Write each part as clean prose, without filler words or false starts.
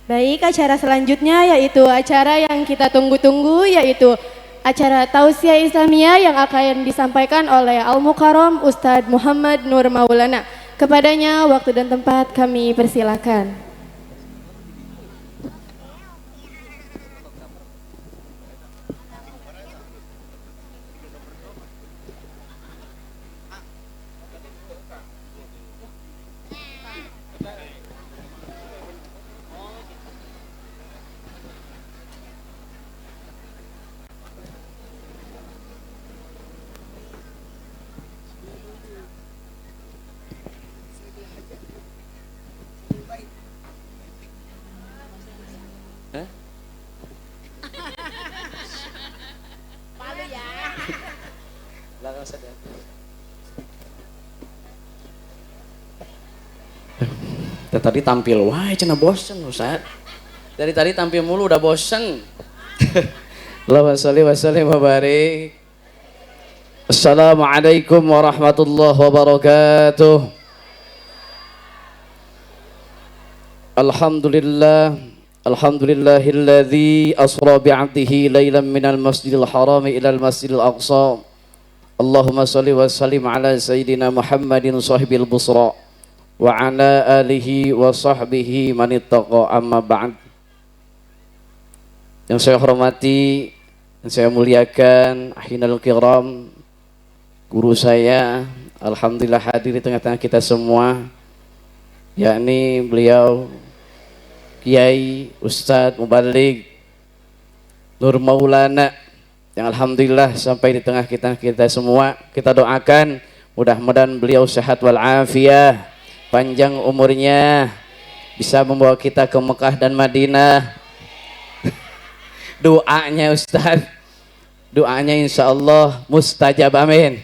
Baik, acara selanjutnya yaitu acara yang kita tunggu-tunggu, yaitu acara Tausiah Islamiyah yang akan disampaikan oleh Al-Mukarram Ustadz Muhammad Nur Maulana. Kepadanya waktu dan tempat kami persilakan. Tadi tampil, wah cenah bosen Ustaz. Dari tadi tampil mulu udah bosen. Allahumma sholli wa sallim wa barik. Assalamualaikum warahmatullahi wabarakatuh. Alhamdulillah, alhamdulillahilladzi asra bi'abdihi lailan minal masjidil haram ilal masjidil aqsa. Allahumma sholli wa sallim ala sayyidina Muhammadin sahibil busra wa ala alihi wa sahbihi manittaqa, amma ba'd. Yang saya hormati dan saya muliakan ahinal kiram, guru saya alhamdulillah hadir di tengah-tengah kita semua, yakni beliau Kiai Ustadz Mubaligh Nur Maulana yang alhamdulillah sampai di tengah kita semua. Kita doakan mudah-mudahan beliau sehat walafiat, panjang umurnya, bisa membawa kita ke Mekah dan Madinah. Doanya Ustaz, doanya insya Allah mustajab, amin.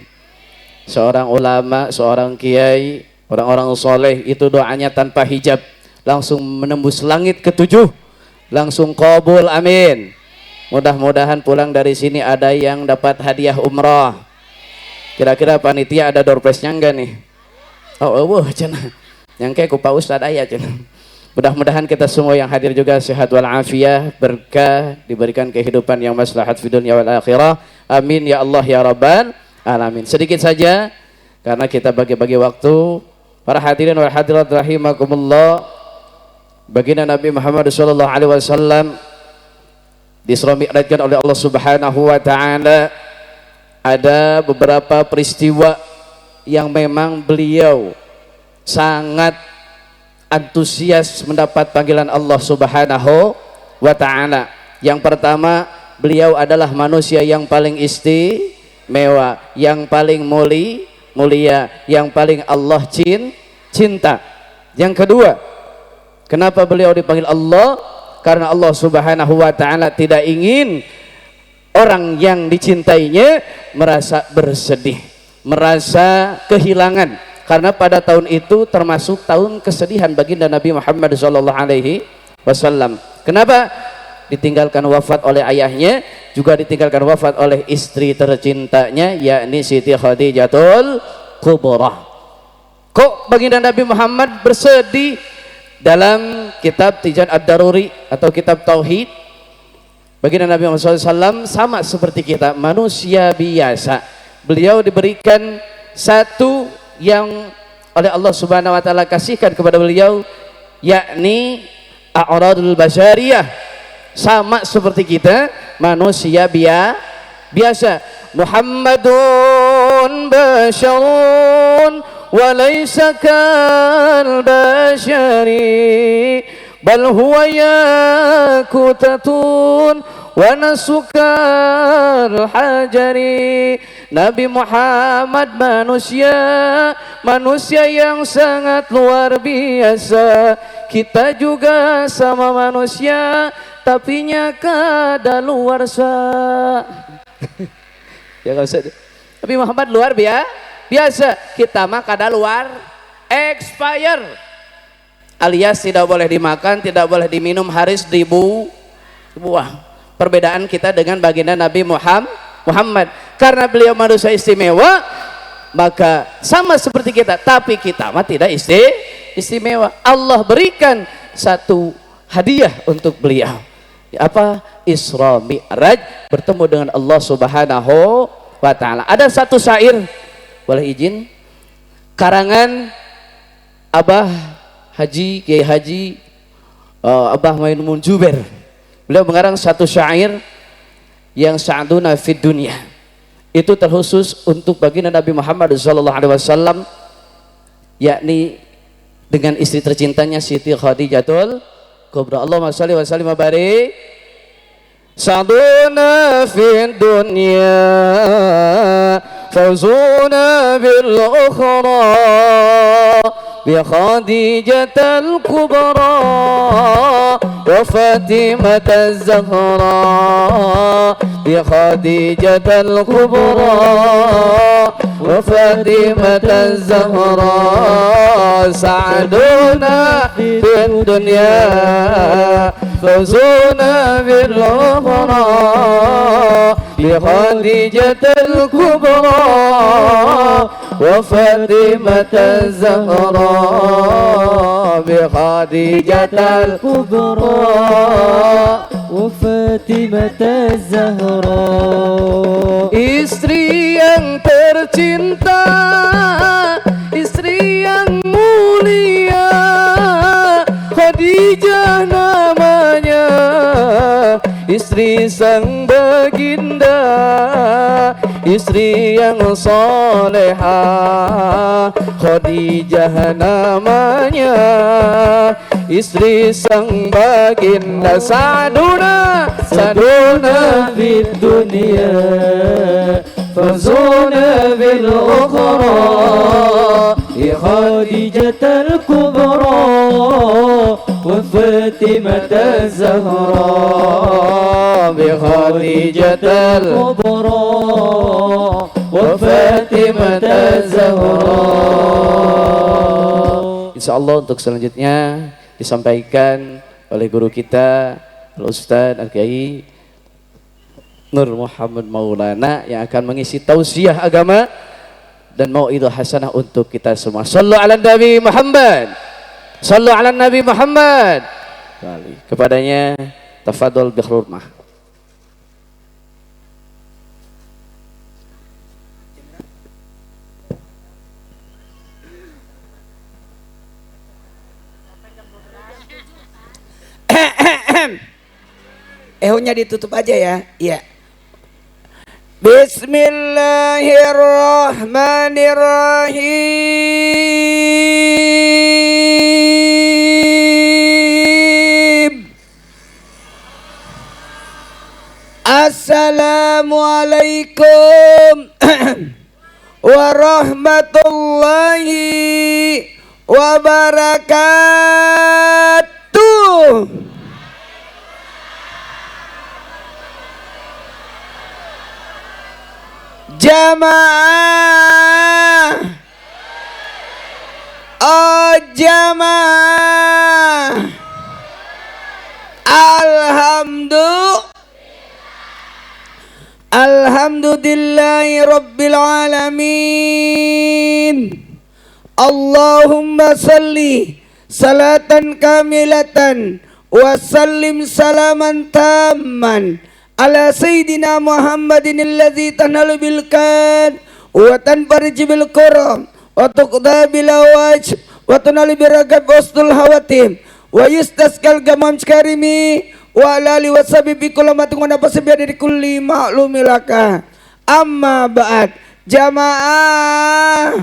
Seorang ulama, seorang kiai, orang-orang soleh itu doanya tanpa hijab, langsung menembus langit ketujuh, langsung qabul, amin. Mudah-mudahan pulang dari sini ada yang dapat hadiah umrah. Kira-kira panitia ada door prize-nya enggak nih? Oh, cenah. Yang kayak ku Pak Ustadz aya cenah. Mudah-mudahan kita semua yang hadir juga sehat walafiat, berkah, diberikan kehidupan yang maslahat fi dunya wal akhirah. Amin ya Allah ya rabbal alamin. Sedikit saja karena kita bagi-bagi waktu. Para hadirin wal hadirat rahimakumullah. Baginda Nabi Muhammad sallallahu alaihi wasallam Isra Mi'rajkan oleh Allah Subhanahu wa taala. Ada beberapa peristiwa yang memang beliau sangat antusias mendapat panggilan Allah Subhanahu wa taala. Yang pertama, beliau adalah manusia yang paling istimewa, yang paling mulia, yang paling Allah cinta. Yang kedua, kenapa beliau dipanggil Allah? Karena Allah Subhanahu wa taala tidak ingin orang yang dicintainya merasa bersedih, merasa kehilangan, karena pada tahun itu termasuk tahun kesedihan baginda Nabi Muhammad SAW. Kenapa? Ditinggalkan wafat oleh ayahnya, juga ditinggalkan wafat oleh istri tercintanya, yakni Siti Khadijatul Kubra. Kok baginda Nabi Muhammad bersedih? Dalam kitab Tijan Ad-Daruri atau kitab Tauhid, baginda Nabi Muhammad SAW sama seperti kita, manusia biasa. Beliau diberikan satu yang oleh Allah Subhanahu wa taala kasihkan kepada beliau, yakni a'radul basyariyah, sama seperti kita, manusia biasa. Muhammadun basyarun wa laysa kal basyari bal huwa yakutatun wa nasukal hajari. Nabi Muhammad manusia yang sangat luar biasa. Kita juga sama manusia, tapinya kadaluarsa. Ya enggak usah. Nabi Muhammad luar biasa, kita mah kadaluar expire, alias tidak boleh dimakan, tidak boleh diminum, harus dibuang. Perbedaan kita dengan baginda Nabi Muhammad, karena beliau manusia istimewa, maka sama seperti kita, tapi kita mah tidak istimewa. Allah berikan satu hadiah untuk beliau. Apa? Isra Mi'raj, bertemu dengan Allah Subhanahu wa taala. Ada satu syair, boleh izin, karangan Abah Haji Kiai Haji Abah Mainumun Juber. Beliau mengarang satu syair yang sa'duna fid dunya. Itu terkhusus untuk baginda Nabi Muhammad SAW, yakni dengan istri tercintanya Siti Khadijatul Kubra. Allahumma shalli wa sallim wa barik. Sa'duna fid dunya fawzuna bil ukhra bi Khadijatul Kubra wa Fatimatul Zahra bi Khadijatul Kubra wa Fatimatul Zahra. Sa'duna fid dunya fawzuna bil ukhra bi Khadijatul Kubra wa Fatimatul Zahra bi Khadijatul Kubra wa Fatimatul Zahra. Istri yang tercinta, istri yang mulia, Khadijah namanya, istri sang baginda, istri yang solehah, Khadijah namanya, istri sang baginda. Sa'duna fid dunya fawzuna bil ukhra bi Khadijatul Kubra wa Fatimatul Zahra bi Khadijatul Kubra wa Fatimatul Zahra. Insyaallah untuk selanjutnya disampaikan oleh guru kita Al-Ustaz Al-Kiai Nur Muhammad Maulana yang akan mengisi tausiah agama dan mau'idhah hasanah untuk kita semua. Shallu ala Nabi Muhammad. Shallu ala Nabi Muhammad. Kepadanya tafadhol bi hurmah. Ehonya ditutup aja ya. Iya. Bismillahirrahmanirrahim. Assalamualaikum warahmatullahi wabarakatuh. Jamaah, oh jamaah, alhamdulillahi rabbil alamin. Allahumma salli salatan kamilatan wa sallim salaman tamman ala Sayyidina Muhammadin alladhi tanalu bil kad wa tanfarij bil kuram wa tuqda bil awaj wa tunali biragab wasdul hawatim wa yustaskal gamam karimi wa alali wasabi bi kulamatin wa nafasi bi kulli ma'lumilaka. Amma ba'd. Jamaah,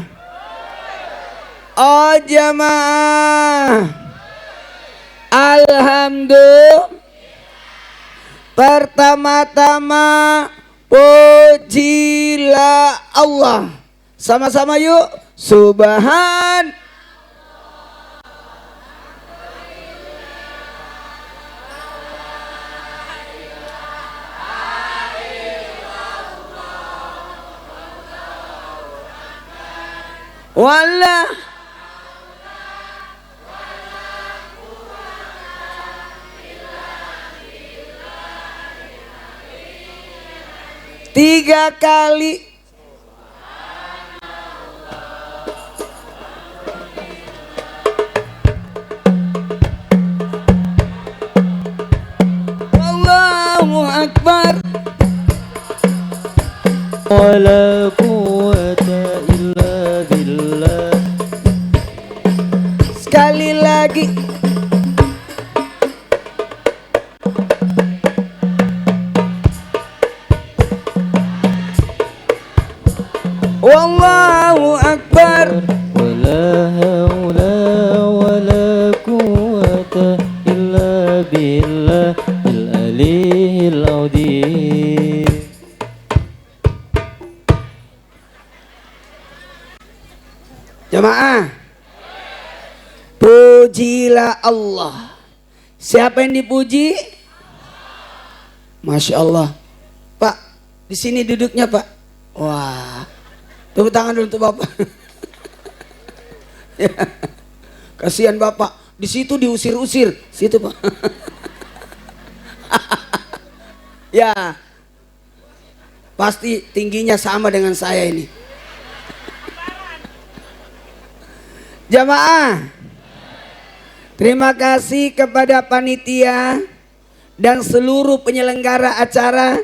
oh jamaah, alhamdulillah. Pertama-tama pujilah Allah. Sama-sama yuk. Subhan. Wallah. Tiga kali. بالله العلي العظيم. Jamaah, pujilah Allah. Siapa yang dipuji? Masya Allah. Pak, di sini duduknya Pak. Wah, tepuk tangan dulu untuk Bapak. Ya, kasihan Bapak. Di situ diusir-usir, situ Pak. Ya, pasti tingginya sama dengan saya ini. Jamaah, terima kasih kepada panitia dan seluruh penyelenggara acara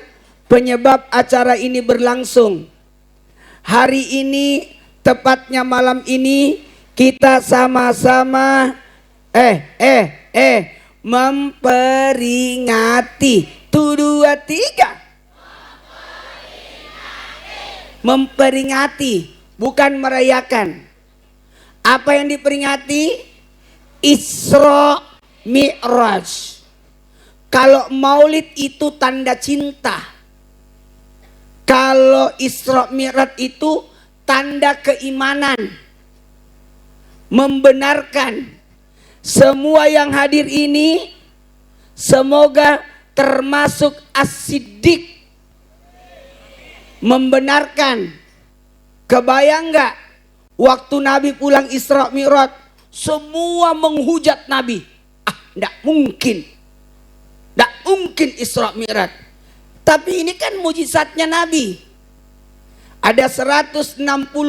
penyebab acara ini berlangsung. Hari ini, tepatnya malam ini, kita sama-sama memperingati. Tuh, 2, 3. Memperingati, bukan merayakan. Apa yang diperingati? Isra Mi'raj. Kalau maulid itu tanda cinta. Kalau Isra Mi'raj itu tanda keimanan. Membenarkan semua yang hadir ini semoga termasuk as-siddiq. Membenarkan. Kebayang nggak? Waktu Nabi pulang Isra Mi'raj, semua menghujat Nabi. Enggak mungkin. Enggak mungkin Isra Mi'raj. Tapi ini kan mujizatnya Nabi. Ada 160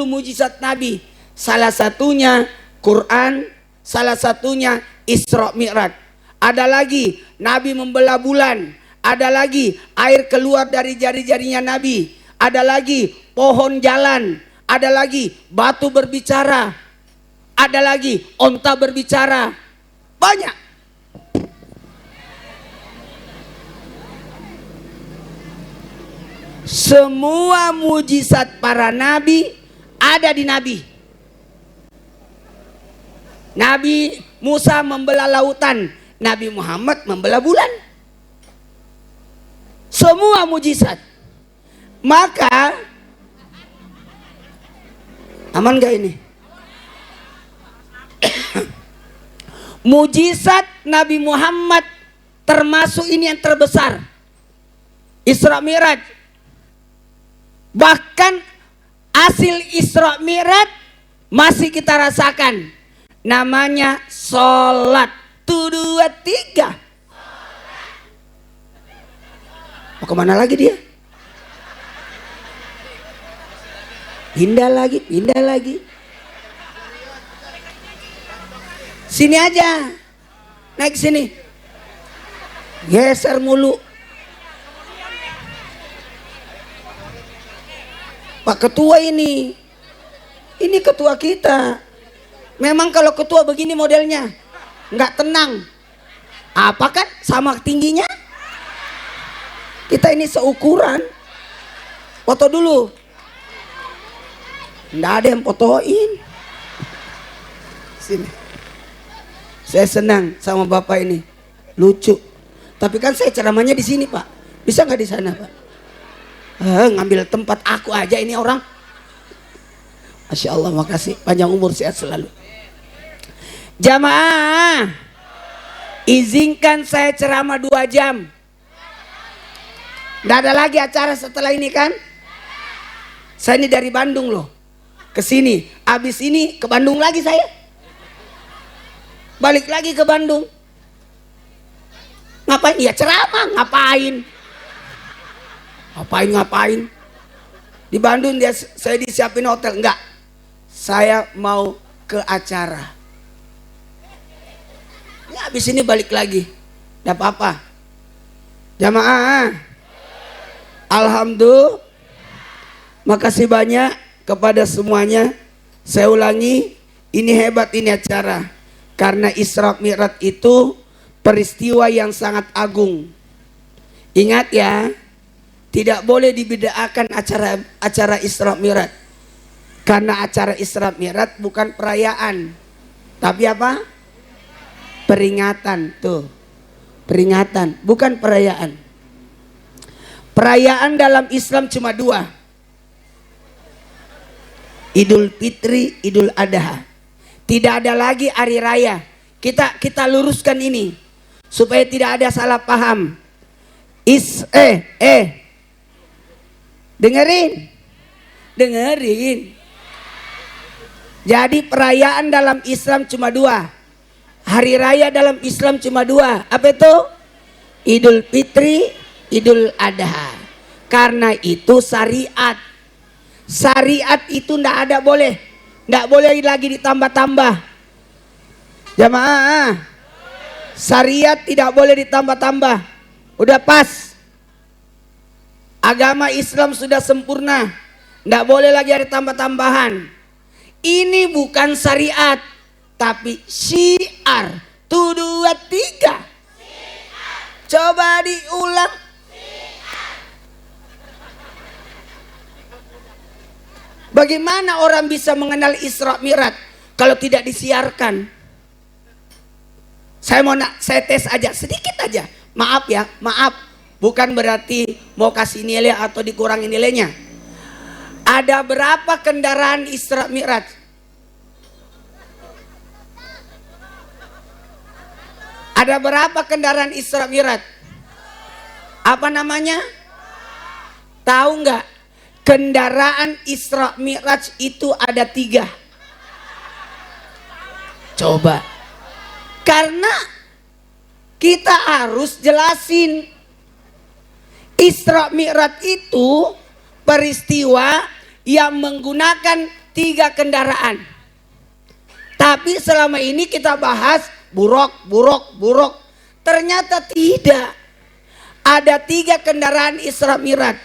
mujizat Nabi. Salah satunya Quran, salah satunya Isra Mi'raj. Ada lagi Nabi membelah bulan. Ada lagi air keluar dari jari-jarinya Nabi. Ada lagi pohon jalan. Ada lagi batu berbicara. Ada lagi onta berbicara. Banyak. Semua mujizat para nabi ada di Nabi. Nabi Musa membelah lautan, Nabi Muhammad membelah bulan. Semua mujizat. Maka aman gak ini? Mujizat Nabi Muhammad termasuk ini yang terbesar. Isra Mi'raj. Bahkan hasil Isra Mi'raj masih kita rasakan. Namanya sholat. 1, 2, 3. Mau kemana lagi dia? Pindah lagi, pindah lagi. Sini aja. Naik sini. Geser mulu. Pak Ketua ini. Ini ketua kita. Memang kalau ketua begini modelnya. Nggak tenang. Apa kan sama tingginya? Kita ini seukuran. Foto dulu. Nggak ada yang fotoin. Sini. Saya senang sama Bapak ini. Lucu. Tapi kan saya ceramahnya di sini, Pak. Bisa nggak di sana, Pak? Ngambil tempat aku aja ini orang. Masya Allah, makasih. Panjang umur, sehat selalu. Jamaah, izinkan saya ceramah 2 jam. Nggak ada lagi acara setelah ini kan? Saya ini dari Bandung loh. Kesini, abis ini ke Bandung lagi saya. Balik lagi ke Bandung. Ngapain? Ya ceramah, ngapain? Ngapain? Di Bandung saya disiapin hotel. Enggak, saya mau ke acara. Ya abis ini balik lagi. Enggak apa-apa. Jamaah, alhamdulillah. Makasih banyak kepada semuanya. Saya ulangi, ini hebat ini acara. Karena Isra Mi'raj itu peristiwa yang sangat agung. Ingat ya, tidak boleh dibedakan acara Isra Mi'raj. Karena acara Isra Mi'raj bukan perayaan, tapi apa? Peringatan tuh. Peringatan, bukan perayaan. Perayaan dalam Islam cuma dua. Idul Fitri, Idul Adha. Tidak ada lagi hari raya. Kita luruskan ini supaya tidak ada salah paham. Dengerin. Jadi perayaan dalam Islam cuma dua. Hari raya dalam Islam cuma dua. Apa itu? Idul Fitri, Idul Adha. Karena itu syariat. Syariat itu ndak ada boleh. Ndak boleh lagi ditambah-tambah. Jamaah. Syariat tidak boleh ditambah-tambah. Udah pas. Agama Islam sudah sempurna. Ndak boleh lagi ada tambah-tambahan. Ini bukan syariat, tapi syiar. 1, 2, 3. Coba diulang. Bagaimana orang bisa mengenal Isra Mi'raj kalau tidak disiarkan? Saya tes aja, sedikit aja. Maaf ya, maaf. Bukan berarti mau kasih nilai atau dikurangi nilainya. Ada berapa kendaraan Isra Mi'raj? Ada berapa kendaraan Isra Mi'raj? Apa namanya? Tahu nggak? Kendaraan Isra Mi'raj itu ada 3. Coba. Karena kita harus jelasin. Isra Mi'raj itu peristiwa yang menggunakan 3 kendaraan. Tapi selama ini kita bahas buruk. Ternyata tidak. Ada 3 kendaraan Isra Mi'raj.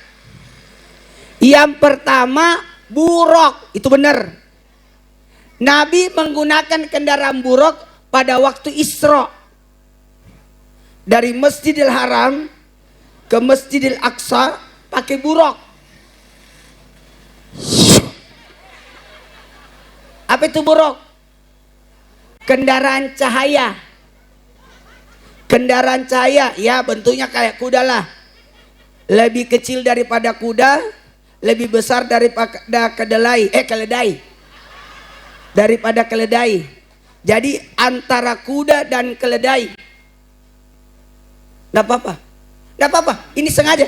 Yang pertama buruk, itu benar. Nabi menggunakan kendaraan buruk pada waktu Isra. Dari Masjidil Haram ke Masjidil Aqsa pakai buruk. Apa itu buruk? Kendaraan cahaya. Kendaraan cahaya, ya bentuknya kayak kuda lah. Lebih kecil daripada kuda, lebih besar daripada keledai. Daripada keledai. Jadi antara kuda dan keledai. Nggak apa-apa. Ini sengaja.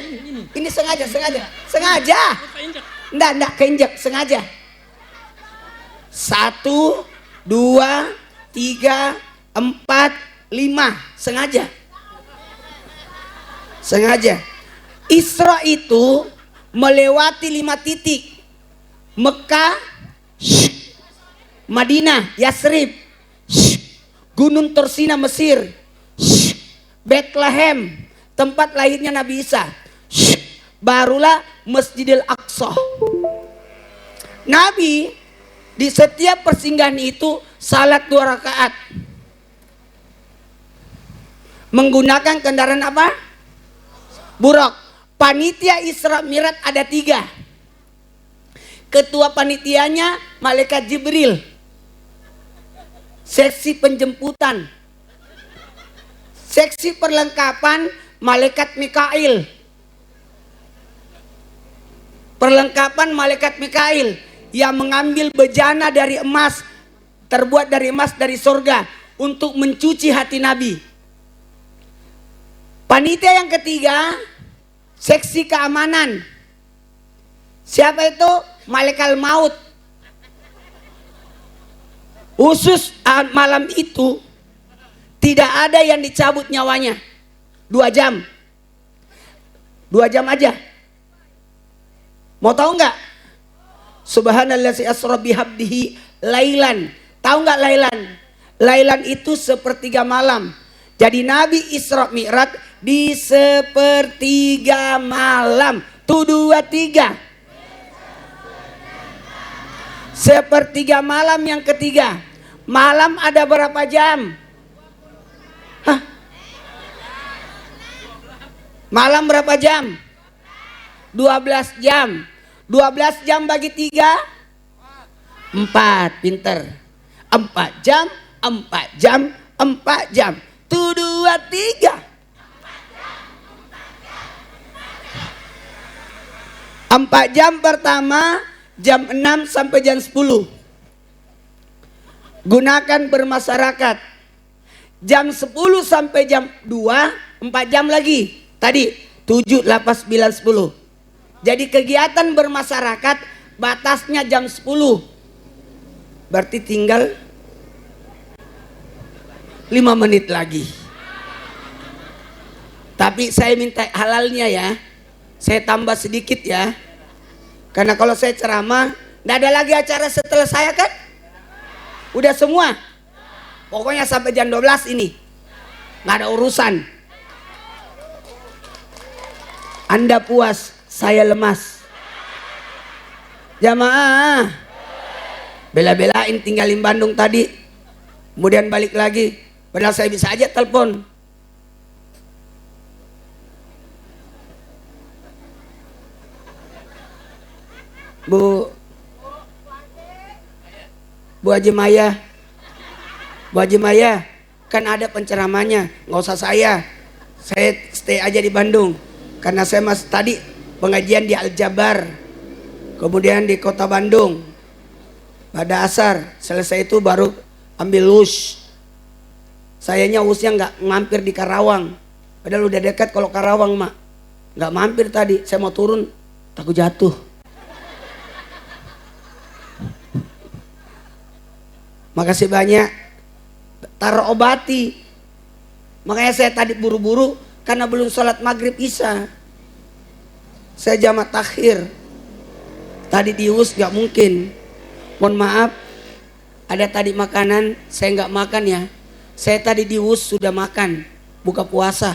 Ini sengaja. Nggak keinjak, sengaja. 1, 2, 3, 4, 5. Sengaja. Isra itu melewati 5 titik. Mekah, Madinah, Yasrib, Gunung Tursina Mesir, Bethlehem, tempat lahirnya Nabi Isa. Barulah Masjidil Aqsa. Nabi di setiap persinggahan itu salat 2 rakaat. Menggunakan kendaraan apa? Buruk. Panitia Isra Mi'raj ada 3. Ketua panitianya malaikat Jibril. Seksi penjemputan. Seksi perlengkapan malaikat Mikail. Perlengkapan malaikat Mikail yang mengambil bejana dari emas, terbuat dari emas dari surga untuk mencuci hati Nabi. Panitia yang ketiga, seksi keamanan. Siapa itu? Malaikat maut. Khusus malam itu tidak ada yang dicabut nyawanya. 2 jam. 2 jam aja. Mau tahu nggak? Subhanallazi asra bihabdihi lailan. Tahu nggak lailan? Lailan itu sepertiga malam. Jadi Nabi Isra Mi'raj di sepertiga malam. 1, 2, 3. Sepertiga malam yang ketiga. Malam ada berapa jam? Hah? Malam berapa jam? 12 jam. 12 jam bagi 3? 4. Pinter. 4 jam, 4 jam, 4 jam. 1, 2, 3. 4 jam pertama jam 6 sampai jam 10 gunakan bermasyarakat. Jam 10 sampai jam 2 4 jam lagi. Tadi 7, 8, 9, 10. Jadi kegiatan bermasyarakat batasnya jam 10. Berarti tinggal 5 menit lagi. Tapi saya minta halalnya ya. Saya tambah sedikit ya. Karena kalau saya ceramah, nggak ada lagi acara setelah saya kan? Udah semua. Pokoknya sampai jam 12 ini. Nggak ada urusan. Anda puas, saya lemas. Jamaah. Bela-belain tinggalin Bandung tadi. Kemudian balik lagi. Padahal saya bisa aja telepon. Bu Haji Maya, Bu Haji Maya, kan ada penceramanya, nggak usah saya stay aja di Bandung, karena saya mas tadi pengajian di Al-Jabar, kemudian di kota Bandung, pada asar, selesai itu baru ambil lus, sayanya lusnya nggak mampir di Karawang, padahal udah dekat kalau Karawang mak, nggak mampir tadi, saya mau turun, takut jatuh. Makasih banyak. Taruh obati. Makanya saya tadi buru-buru karena belum sholat maghrib isya. Saya jamak takhir. Tadi dius gak mungkin. Mohon maaf. Ada tadi makanan saya gak makan ya. Saya tadi dius sudah makan. Buka puasa.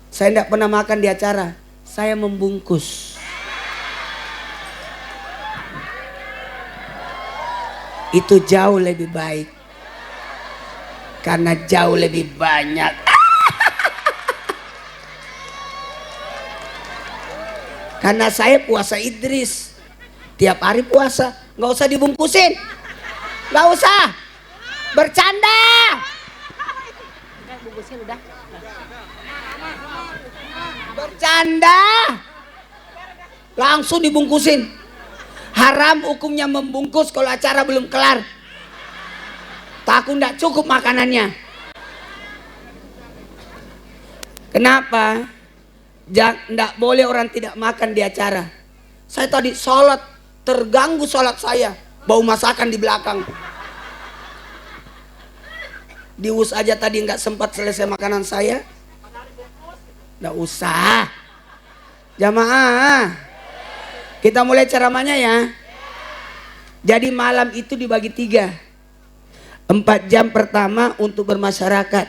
Saya gak pernah makan di acara. Saya membungkus. Itu jauh lebih baik karena jauh lebih banyak. Karena saya puasa Idris, tiap hari puasa, nggak usah dibungkusin, nggak usah bercanda. Bercanda, langsung dibungkusin. Haram hukumnya membungkus kalau acara belum kelar. Takut tidak cukup makanannya. Kenapa? Tidak boleh orang tidak makan di acara. Saya tadi sholat, terganggu sholat saya. Bau masakan di belakang. Dius aja tadi nggak sempat selesai makanan saya. Nggak usah. Jamaah. Kita mulai ceramahnya ya. Jadi malam itu dibagi 3. 4 jam pertama untuk bermasyarakat.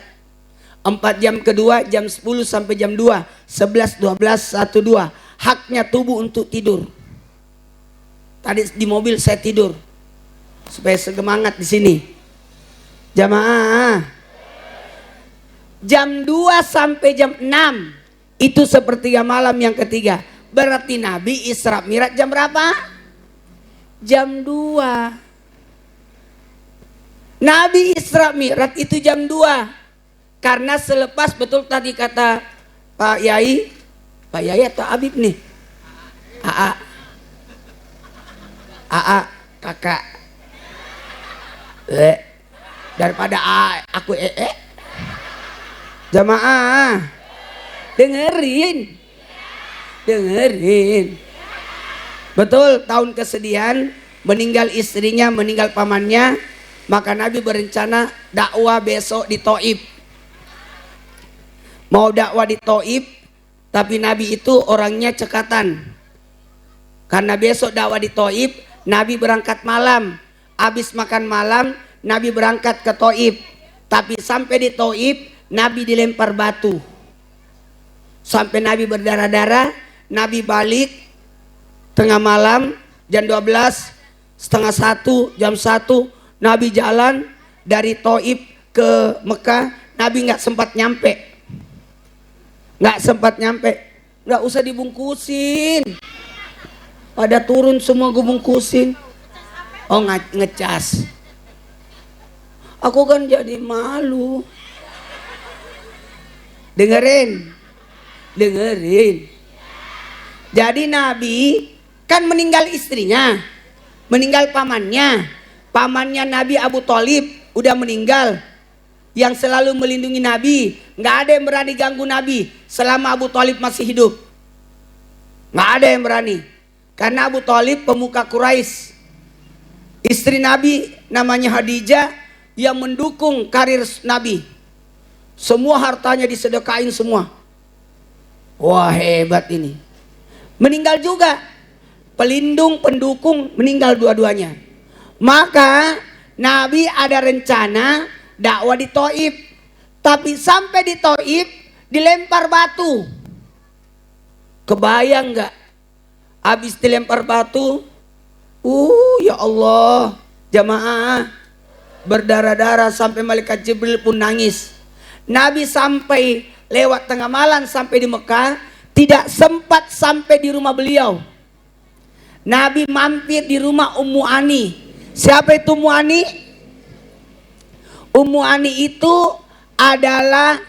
4 jam kedua jam 10 sampai jam 2. 11, 12, 1, 2. Haknya tubuh untuk tidur. Tadi di mobil saya tidur. Supaya semangat di sini. Jamaah. Jam 2 sampai jam 6. Itu sepertiga malam yang ketiga. Berarti Nabi Isra Mi'raj jam berapa? Jam 2. Nabi Isra Mi'raj itu jam 2. Karena selepas betul tadi kata Pak Yai atau Habib nih? AA kakak. Daripada aku Jamaah. Dengerin. Betul, tahun kesedihan, meninggal istrinya, meninggal pamannya, maka Nabi berencana dakwah besok di Thaif. Mau dakwah di Thaif, tapi Nabi itu orangnya cekatan. Karena besok dakwah di Thaif, Nabi berangkat malam. Habis makan malam, Nabi berangkat ke Thaif. Tapi sampai di Thaif, Nabi dilempar batu. Sampai Nabi berdarah-darah. Nabi balik tengah malam jam 12, setengah 1, jam 1 Nabi jalan dari Thaif ke Mekah. Nabi nggak sempat nyampe, nggak usah dibungkusin, pada turun semua gue bungkusin. Oh ngecas, aku kan jadi malu. Dengerin. Jadi Nabi kan meninggal istrinya, meninggal pamannya. Pamannya Nabi Abu Thalib udah meninggal, yang selalu melindungi Nabi. Nggak ada yang berani ganggu Nabi selama Abu Thalib masih hidup. Nggak ada yang berani. Karena Abu Thalib pemuka Quraisy. Istri Nabi namanya Khadijah yang mendukung karir Nabi. Semua hartanya disedekain semua. Wah, hebat ini. Meninggal juga. Pelindung, pendukung, meninggal dua-duanya. Maka Nabi ada rencana dakwah di Thaif. Tapi sampai di Thaif dilempar batu. Kebayang nggak? Habis dilempar batu, ya Allah, jamaah berdarah-darah sampai malaikat Jibril pun nangis. Nabi sampai lewat tengah malam sampai di Mekah, tidak sempat sampai di rumah beliau. Nabi mampir di rumah Ummu Ani. Siapa itu Ummu Ani? Ummu Ani itu adalah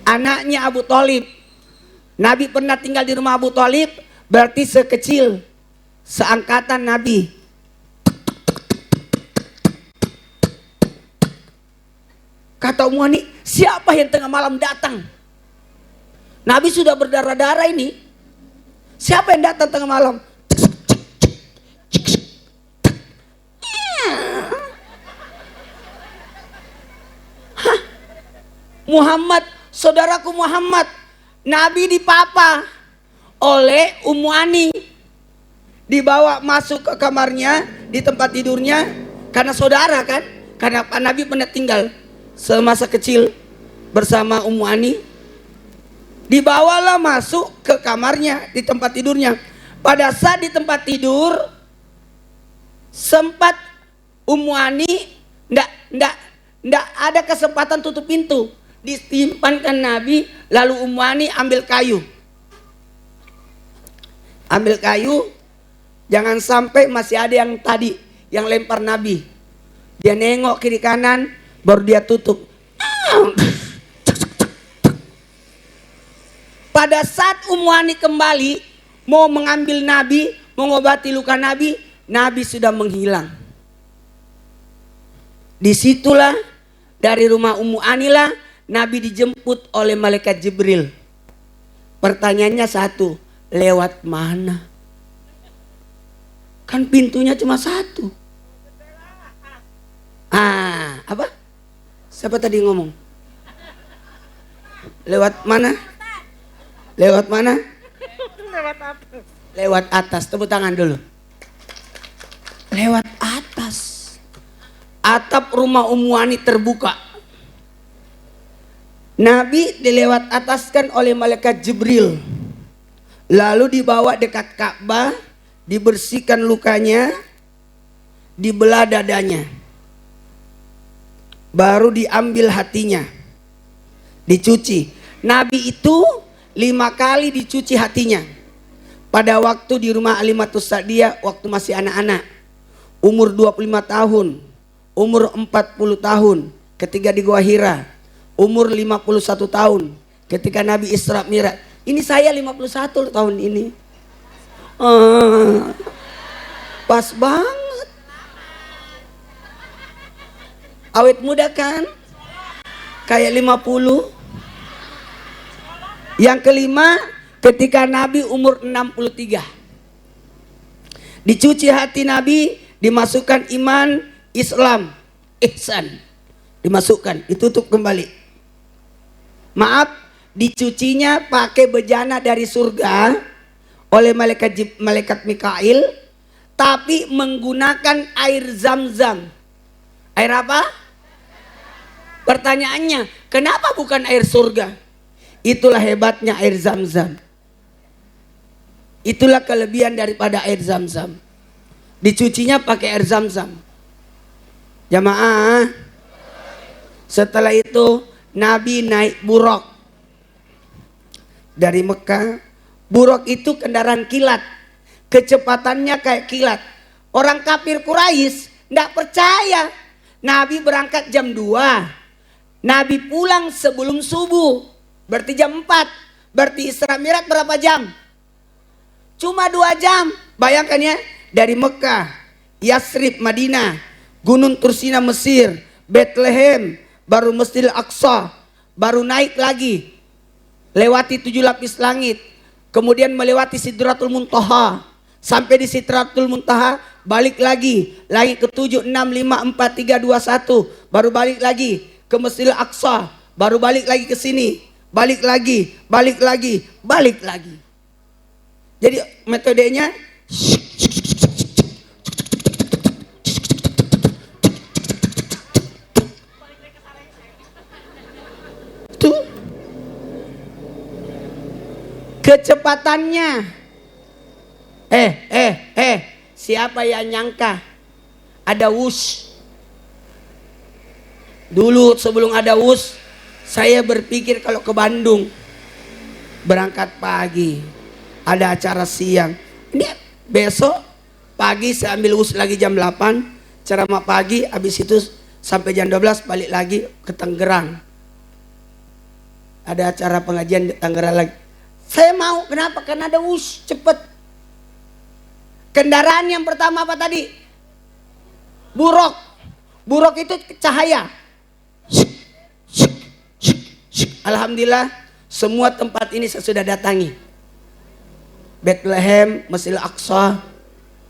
anaknya Abu Thalib. Nabi pernah tinggal di rumah Abu Thalib, berarti sekecil, seangkatan Nabi. Kata Ummu Ani, siapa yang tengah malam datang? Nabi sudah berdarah-darah ini. Siapa yang datang tengah malam? Hah? Muhammad, saudaraku Muhammad. Nabi dipapa oleh Ummu Ani. Dibawa masuk ke kamarnya, di tempat tidurnya. Karena saudara kan. Karena Nabi pernah tinggal semasa kecil bersama Ummu Ani. Dibawalah masuk ke kamarnya, di tempat tidurnya. Pada saat di tempat tidur, sempat Ummu Ani ndak ada kesempatan tutup pintu. Disimpankan Nabi, lalu Ummu Ani ambil kayu. Ambil kayu, jangan sampai masih ada yang tadi yang lempar Nabi. Dia nengok kiri kanan, baru dia tutup. Pada saat Ummu Ani kembali mau mengambil Nabi, mengobati luka Nabi, Nabi sudah menghilang. Disitulah dari rumah Ummu Ani lah Nabi dijemput oleh malaikat Jibril. Pertanyaannya satu, lewat mana? Kan pintunya cuma satu. Apa? Siapa tadi ngomong? Lewat mana? Lewat mana? Lewat atas. Lewat atas. Tepuk tangan dulu. Lewat atas. Atap rumah Ummu Ani terbuka. Nabi dilewat ataskan oleh malaikat Jibril. Lalu dibawa dekat Ka'bah, dibersihkan lukanya, dibelah dadanya. Baru diambil hatinya, dicuci. Nabi itu 5 kali dicuci hatinya. Pada waktu di rumah Alimatus Sa'diyah, waktu masih anak-anak, umur 25 tahun, umur 40 tahun ketika di Gua Hira, umur 51 tahun ketika Nabi Isra Mi'raj. Ini saya 51 tahun ini. Pas banget. Awet muda kan? Kayak 50. Yang kelima, ketika Nabi umur 63. Dicuci hati Nabi, dimasukkan iman, Islam, ihsan. Dimasukkan, ditutup kembali. Maaf, dicucinya pakai bejana dari surga oleh malaikat Mikail, tapi menggunakan air Zam-Zam. Air apa? Pertanyaannya, kenapa bukan air surga? Itulah hebatnya air Zam-Zam. Itulah kelebihan daripada air Zam-Zam. Dicucinya pakai air Zam-Zam. Jamaah, setelah itu Nabi naik buraq dari Mekah. Buraq itu kendaraan kilat, kecepatannya kayak kilat. Orang kafir Quraisy tidak percaya. Nabi berangkat jam 2, Nabi pulang sebelum subuh, berarti jam 4. Berarti Isra Mi'raj berapa jam? Cuma 2 jam. Bayangkan ya, dari Mekah, Yasrib, Madinah, Gunung Tursina, Mesir, Bethlehem, baru Masjidil Aqsa, baru naik lagi, lewati 7 lapis langit, kemudian melewati Sidratul Muntaha, sampai di Sidratul Muntaha, balik lagi, langit ke-7, 6, 5, 4, 3, 2, 1, baru balik lagi ke Masjidil Aqsa, baru balik lagi ke sini, balik lagi, balik lagi, balik lagi. Jadi metodenya tuh kecepatannya. Siapa yang nyangka ada WUS? Dulu sebelum ada WUS, saya berpikir kalau ke Bandung berangkat pagi, ada acara siang. Ini besok pagi saya ambil WUS lagi jam 8, ceramah pagi, habis itu sampai jam 12 balik lagi ke Tangerang. Ada acara pengajian di Tangerang lagi. Saya mau, kenapa? Karena ada WUS, cepet. Kendaraan yang pertama apa tadi? Buruk. Buruk itu cahaya. Alhamdulillah semua tempat ini saya sudah datangi. Bethlehem, Masjidil Aqsa,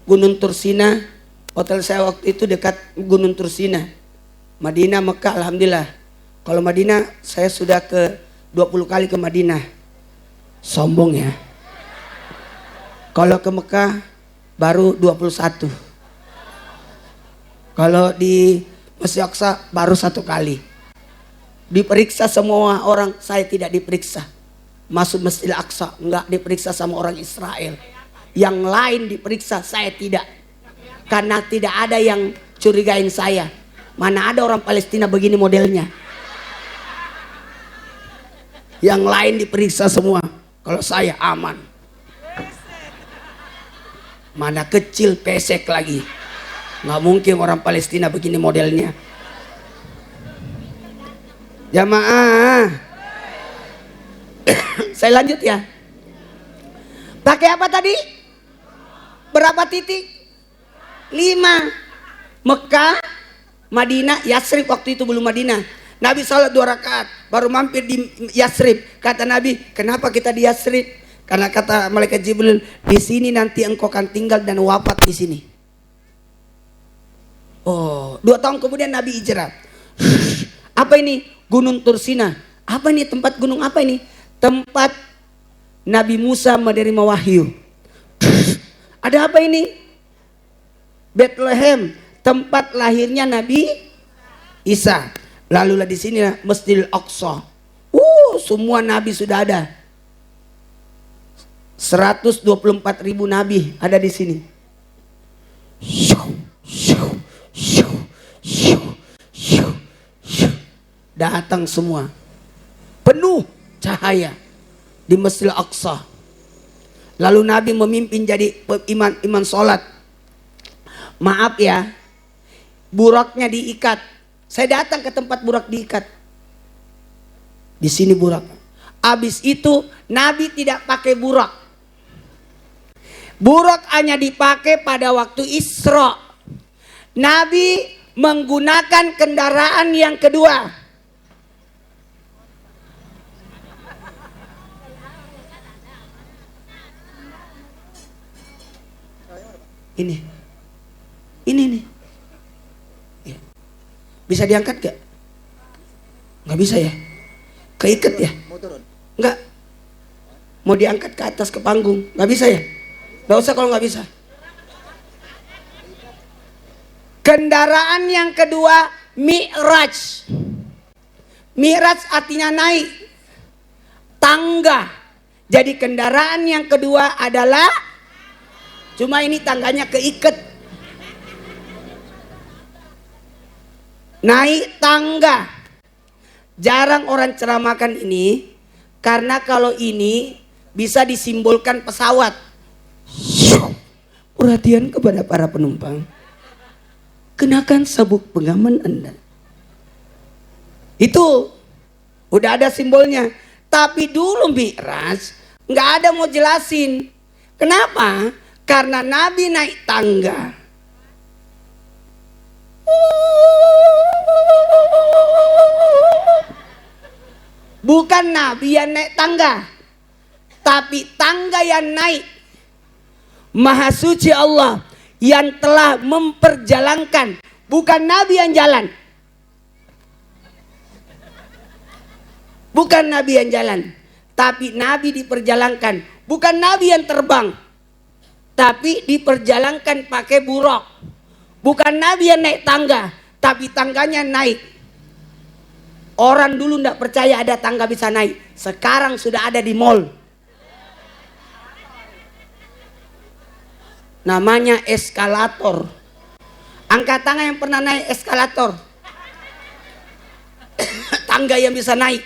Gunung Tursina. Hotel saya waktu itu dekat Gunung Tursina. Madinah, Mekah, alhamdulillah. Kalau Madinah saya sudah ke 20 kali ke Madinah. Sombong ya. Kalau ke Mekah baru 21. Kalau di Masjid Aqsa baru 1 kali. Diperiksa semua orang, saya tidak diperiksa. Masuk Masjid Aqsa enggak diperiksa sama orang Israel. Yang lain diperiksa, saya tidak. Karena tidak ada yang curigain saya. Mana ada orang Palestina begini modelnya. Yang lain diperiksa semua. Kalau saya aman. Mana kecil, pesek lagi. Nggak mungkin orang Palestina begini modelnya. Jamaah. Saya lanjut ya. Pakai apa tadi? Berapa titik? 5. Mekah, Madinah, Yasrib waktu itu belum Madinah. Nabi salat 2 rakaat, baru mampir di Yasrib. Kata Nabi, kenapa kita di Yasrib? Karena kata malaikat Jibril, di sini nanti engkau akan tinggal dan wafat di sini. Oh, 2 tahun kemudian Nabi hijrah. Apa ini? Gunung Tursina. Apa ini? Tempat gunung apa ini? Tempat Nabi Musa menerima wahyu. Ada apa ini? Bethlehem, tempat lahirnya Nabi Isa. Lalulah di sini Masjidil Aqsa. Semua nabi sudah ada. 124.000 nabi ada di sini. Datang semua. Penuh cahaya di Masjidil Aqsa. Lalu Nabi memimpin jadi iman sholat. Maaf ya, buraknya diikat. Saya datang ke tempat burak diikat. Di sini burak. Habis itu Nabi tidak pakai burak. Burak hanya dipakai pada waktu Isra. Nabi menggunakan kendaraan yang kedua. Ini nih. Ya. Bisa diangkat gak? Nggak bisa ya? Keikat ya? Nggak. Mau diangkat ke atas ke panggung? Nggak bisa ya? Nggak usah kalau nggak bisa. Kendaraan yang kedua, Mi'raj. Mi'raj artinya naik. Tangga. Jadi kendaraan yang kedua adalah, cuma ini tangganya keikat. Naik tangga. Jarang orang ceramahkan ini, karena kalau ini bisa disimbolkan pesawat. Perhatian kepada para penumpang. Kenakan sabuk pengaman Anda. Itu udah ada simbolnya. Tapi dulu Mi'raj nggak ada mau jelasin. Kenapa? Karena Nabi naik tangga. Bukan Nabi yang naik tangga, tapi tangga yang naik. Maha suci Allah yang telah memperjalankan, bukan Nabi yang jalan. Bukan Nabi yang jalan, tapi Nabi diperjalankan. Bukan Nabi yang terbang, tapi diperjalankan pakai buruk. Bukan Nabi yang naik tangga, tapi tangganya naik. Orang dulu tidak percaya ada tangga bisa naik. Sekarang sudah ada di mall. Namanya eskalator. Angkat tangan yang pernah naik eskalator. Tangga yang bisa naik.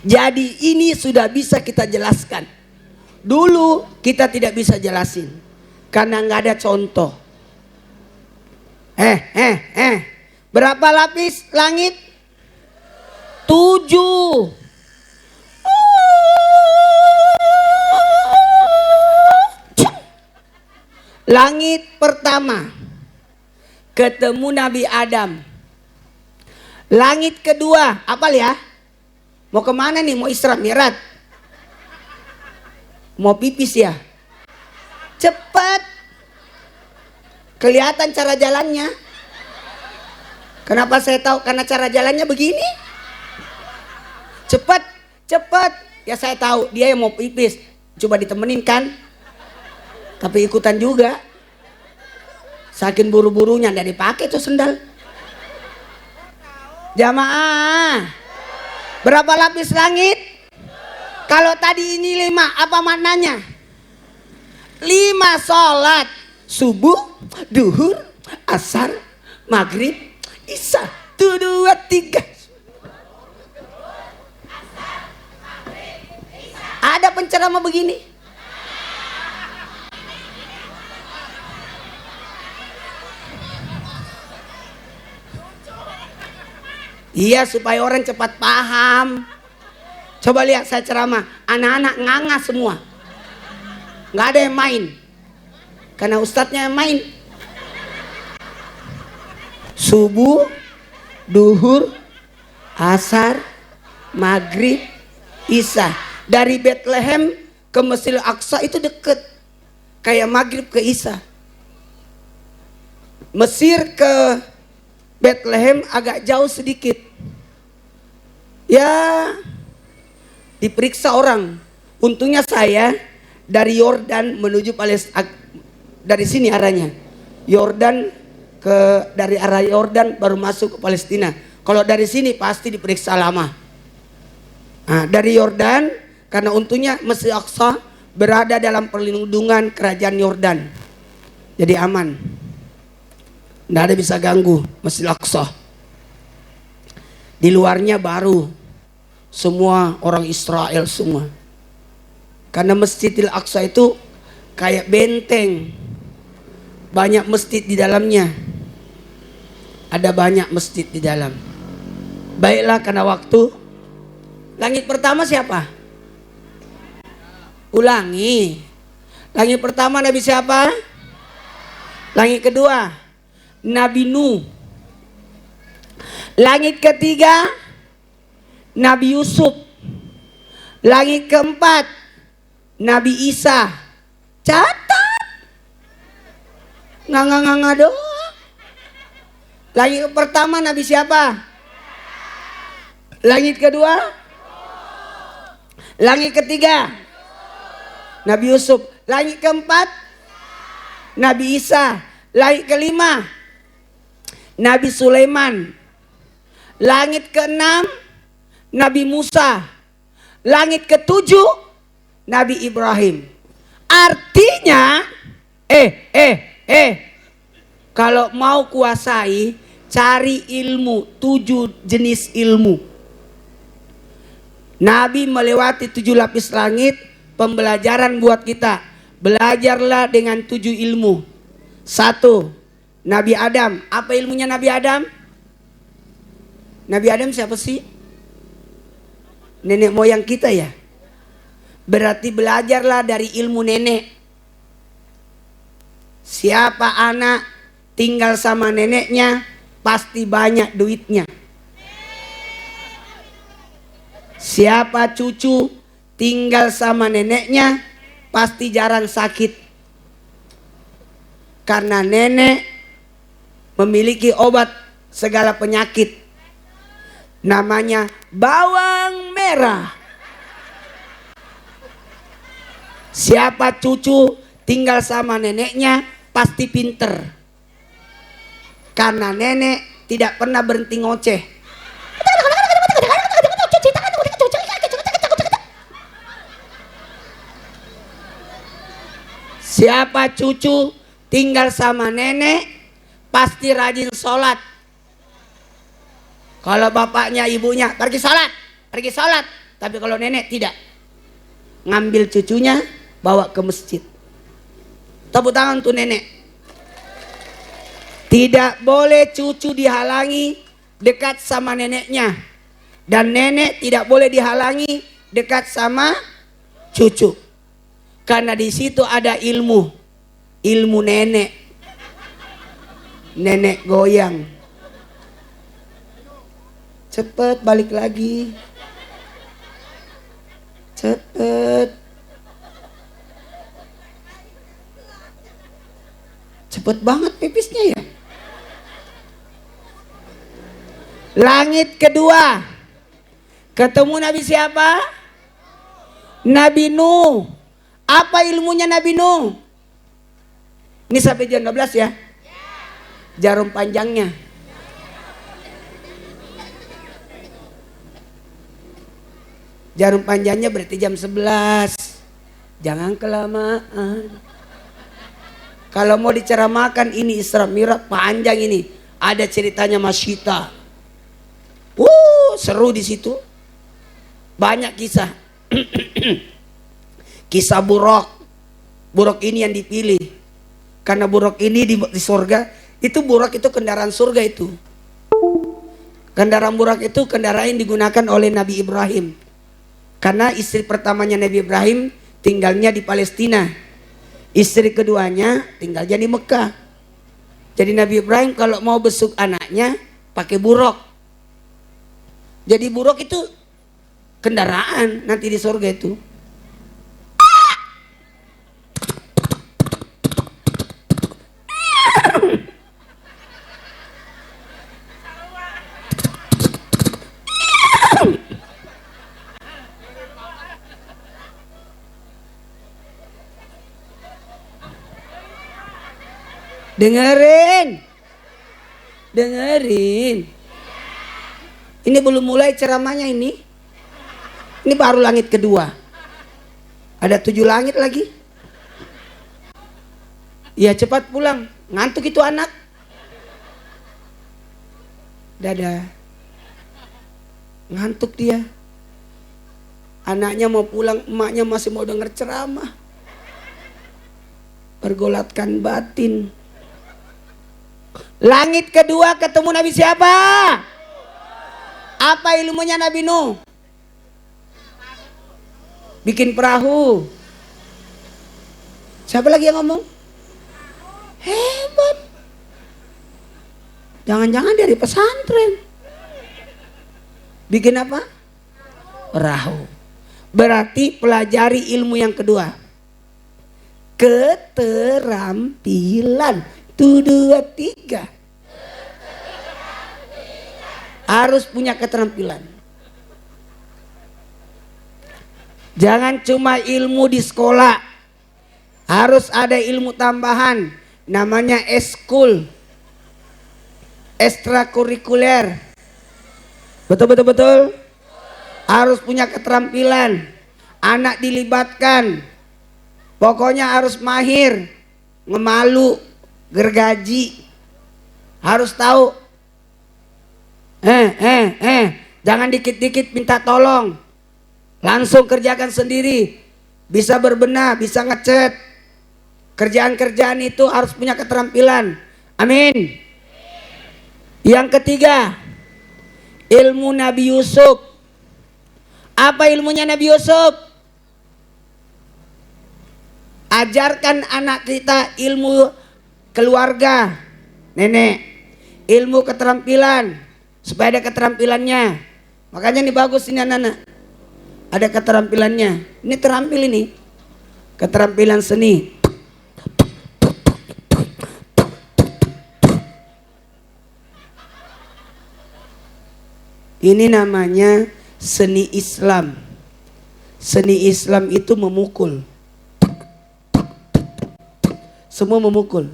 Jadi ini sudah bisa kita jelaskan. Dulu kita tidak bisa jelasin karena nggak ada contoh. Berapa lapis langit? 7. Langit pertama ketemu Nabi Adam. Langit kedua, apal ya? Mau kemana nih? Mau Isra Mi'raj? Mau pipis ya? Cepat. Kelihatan cara jalannya. Kenapa saya tahu? Karena cara jalannya begini. Cepat, cepat. Ya saya tahu dia yang mau pipis. Coba ditemenin kan? Tapi ikutan juga. Saking buru-burunya nggak dipakai tuh sendal. Jamaah. Berapa lapis langit? Kalau tadi ini 5, apa maknanya? 5 sholat subuh, duhur, asar, maghrib, isya. 1, 2, 3. Ada penceramah begini? Iya, supaya orang cepat paham. Coba lihat saya ceramah, anak-anak nganga semua. Nggak ada yang main. Karena ustadznya yang main. Subuh, duhur, asar, maghrib, isya. Dari Bethlehem ke Masjidil Aqsa itu deket. Kayak maghrib ke isya. Mesir ke Bethlehem agak jauh sedikit. Ya, diperiksa orang. Untungnya saya dari Yordan menuju Palestina, dari sini arahnya. Yordan dari arah Yordan baru masuk ke Palestina. Kalau dari sini pasti diperiksa lama. Nah, dari Yordan, karena untungnya Masjid Aqsa berada dalam perlindungan kerajaan Yordan. Jadi aman. Nggak ada bisa ganggu Masjid Aqsa. Di luarnya baru semua orang Israel semua. Karena Masjidil Aqsa itu kayak benteng. Banyak masjid di dalamnya. Ada banyak masjid di dalam. Baiklah, karena waktu. Langit pertama siapa? Ulangi. Langit pertama Nabi siapa? Langit kedua Nabi Nuh. Langit ketiga Nabi Yusuf. Langit keempat Nabi Isa. Catat. Nganga-nganga doang. Langit pertama Nabi siapa? Langit kedua? Langit ketiga Nabi Yusuf. Langit keempat Nabi Isa. Langit kelima Nabi Sulaiman. Langit keenam Nabi Musa. Langit ketujuh Nabi Ibrahim. Artinya kalau mau kuasai, cari ilmu, 7 jenis ilmu. Nabi melewati 7 lapis langit. Pembelajaran buat kita, belajarlah dengan 7 ilmu. 1, Nabi Adam. Apa ilmunya Nabi Adam? Nabi Adam siapa sih? nenek moyang kita ya. Berarti belajarlah dari ilmu nenek. Siapa anak tinggal sama neneknya pasti banyak duitnya. Siapa cucu tinggal sama neneknya pasti jarang sakit. Karena nenek memiliki obat segala penyakit. Namanya bawang merah. Siapa cucu tinggal sama neneknya pasti pinter. Karena nenek tidak pernah berhenti ngoceh. Siapa cucu tinggal sama nenek pasti rajin sholat. Kalau bapaknya ibunya pergi sholat, pergi sholat. Tapi kalau nenek tidak, ngambil cucunya bawa ke masjid. Tepuk tangan tuh nenek. Tidak boleh cucu dihalangi dekat sama neneknya. Dan nenek tidak boleh dihalangi dekat sama cucu. Karena di situ ada ilmu. Ilmu nenek. Nenek goyang. Cepet balik lagi. Cepet. Cepet banget pipisnya ya. Langit kedua. Ketemu Nabi siapa? Nabi Nuh. Apa ilmunya Nabi Nuh? Ini sampai jam 12 ya? Jarum panjangnya. Jarum panjangnya berarti jam 11. Jangan kelamaan. Kalau mau diceramakan ini Isra Mi'raj panjang ini. Ada ceritanya Masyita. Seru di situ. Banyak kisah. Kisah Buraq. Buraq ini yang dipilih. Karena Buraq ini di surga. Itu Buraq itu kendaraan surga itu. Kendaraan Buraq itu kendaraan yang digunakan oleh Nabi Ibrahim. Karena istri pertamanya Nabi Ibrahim tinggalnya di Palestina. Istri keduanya tinggalnya di Mekah. Jadi Nabi Ibrahim kalau mau besuk anaknya pakai Buraq. Jadi Buraq itu kendaraan nanti di surga itu. Dengerin. Ini belum mulai ceramahnya ini. Ini baru langit kedua. Ada 7 langit lagi. Ya cepat pulang. Ngantuk itu anak. Dadah. Ngantuk dia. Anaknya mau pulang, emaknya masih mau denger ceramah. Pergolatkan batin. Langit kedua ketemu Nabi siapa? Apa ilmunya Nabi Nuh? Bikin perahu. Siapa lagi yang ngomong? Hebat. Jangan-jangan dari pesantren. Bikin apa? Perahu. Berarti pelajari ilmu yang kedua. Keterampilan. 1, 2, 3. Harus punya keterampilan. Jangan cuma ilmu di sekolah. Harus ada ilmu tambahan. Namanya eskul. Ekstrakurikuler. Betul. Harus punya keterampilan. Anak dilibatkan. Pokoknya harus mahir. Ngemalu. Gergaji. Harus tahu. Jangan dikit-dikit minta tolong. Langsung kerjakan sendiri. Bisa berbenah, bisa ngecat. Kerjaan-kerjaan itu harus punya keterampilan. Amin. Yang ketiga, ilmu Nabi Yusuf. Apa ilmunya Nabi Yusuf? Ajarkan anak kita ilmu keluarga, nenek, ilmu keterampilan, supaya ada keterampilannya. Makanya ini bagus ini anak-anak, ada keterampilannya. Ini terampil ini, keterampilan seni. Ini namanya seni Islam. Seni Islam itu memukul. Semua memukul.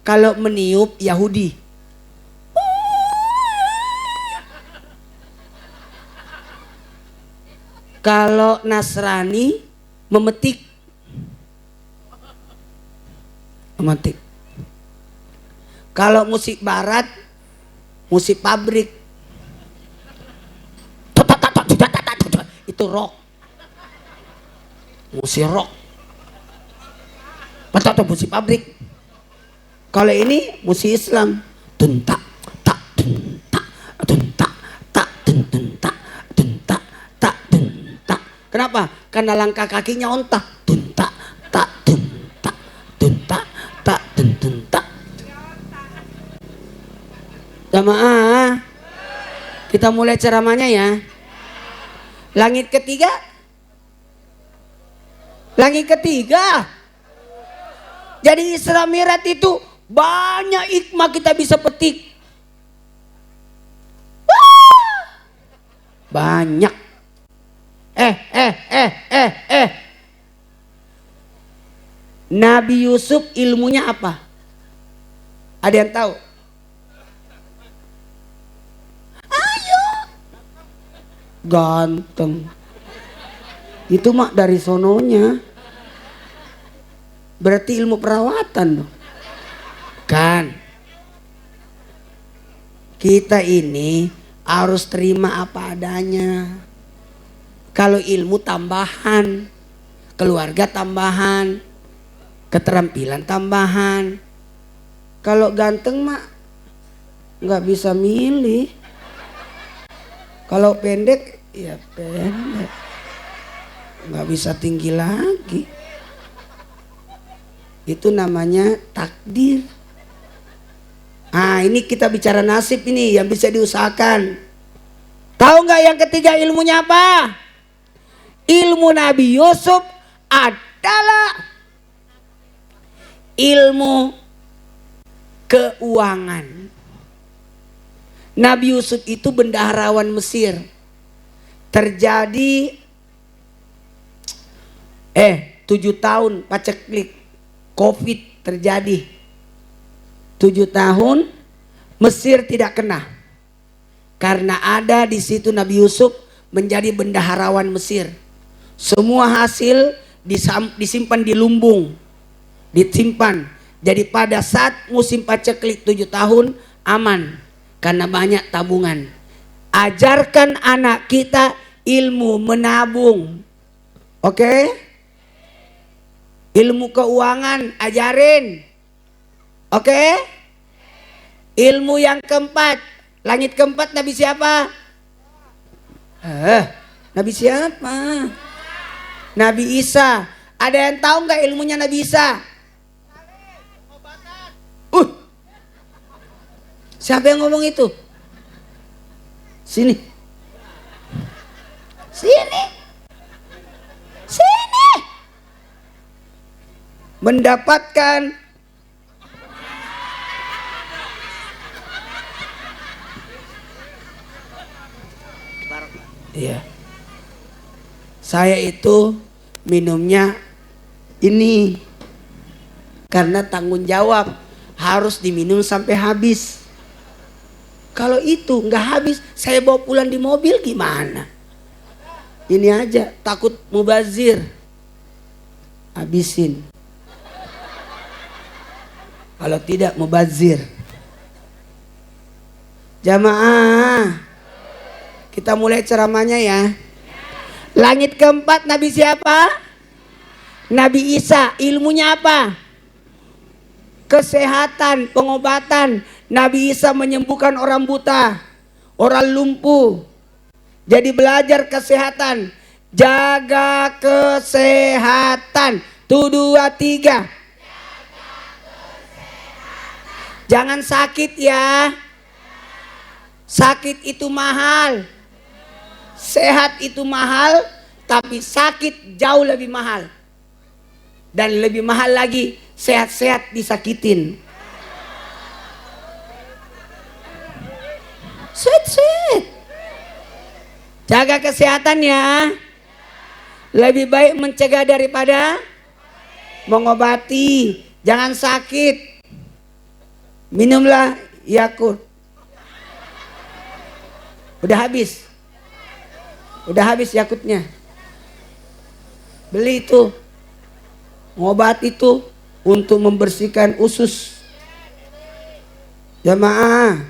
Kalau meniup Yahudi. Kalau Nasrani memetik. Memetik. Kalau musik barat, musik pabrik. Itu rock. Musik rock. Atau musik pabrik. Kalau ini musik Islam. Tuntak, tak, tuntak, tuntak, tak, tuntak, tuntak, tak, tuntak. Kenapa? Karena langkah kakinya ontak. Tuntak, tak, tuntak, tuntak, tak, tuntak. Jamaah, kita mulai ceramahnya ya. Langit ketiga. Langit ketiga. Jadi Isra Mi'raj itu banyak hikmah kita bisa petik. Banyak. Nabi Yusuf ilmunya apa? Ada yang tahu? Ayo. Ganteng. Itu mak dari sononya. Berarti ilmu perawatan dong. Kan kita ini harus terima apa adanya. Kalau ilmu tambahan, keluarga tambahan, keterampilan tambahan. Kalau ganteng mak nggak bisa milih. Kalau pendek ya pendek, nggak bisa tinggi lagi. Itu namanya takdir. Nah ini kita bicara nasib ini yang bisa diusahakan. Tahu nggak yang ketiga ilmunya apa? Ilmu Nabi Yusuf adalah ilmu keuangan. Nabi Yusuf itu bendaharawan Mesir. Terjadi 7 tahun paceklik. Covid terjadi 7 tahun, Mesir tidak kena karena ada di situ Nabi Yusuf menjadi bendaharawan Mesir. Semua hasil disimpan di lumbung, disimpan. Jadi pada saat musim paceklik 7 tahun aman karena banyak tabungan. Ajarkan anak kita ilmu menabung, oke? Ilmu keuangan ajarin. Oke? Ilmu yang keempat. Langit keempat Nabi siapa? Nabi siapa? Nabi Isa. Ada yang tahu nggak ilmunya Nabi Isa? Siapa yang ngomong itu? Sini. Sini. Sini. Mendapatkan iya. Saya itu minumnya ini karena tanggung jawab, harus diminum sampai habis. Kalau itu nggak habis, saya bawa pulang di mobil gimana? Ini aja takut mubazir. Habisin. Kalau tidak mubazir. Jamaah, kita mulai ceramahnya ya. Langit keempat Nabi siapa? Nabi Isa. Ilmunya apa? Kesehatan, pengobatan. Nabi Isa menyembuhkan orang buta, orang lumpuh. Jadi belajar kesehatan. Jaga kesehatan. Tuh 2, 3. Jangan sakit ya. Sakit itu mahal. Sehat itu mahal, tapi sakit jauh lebih mahal. Dan lebih mahal lagi, sehat-sehat disakitin. Sweet. Jaga kesehatan ya. Lebih baik mencegah daripada mengobati. Jangan sakit. Minumlah Yakult. Udah habis Yakultnya. Beli itu. Ngobati itu untuk membersihkan usus. Jamaah,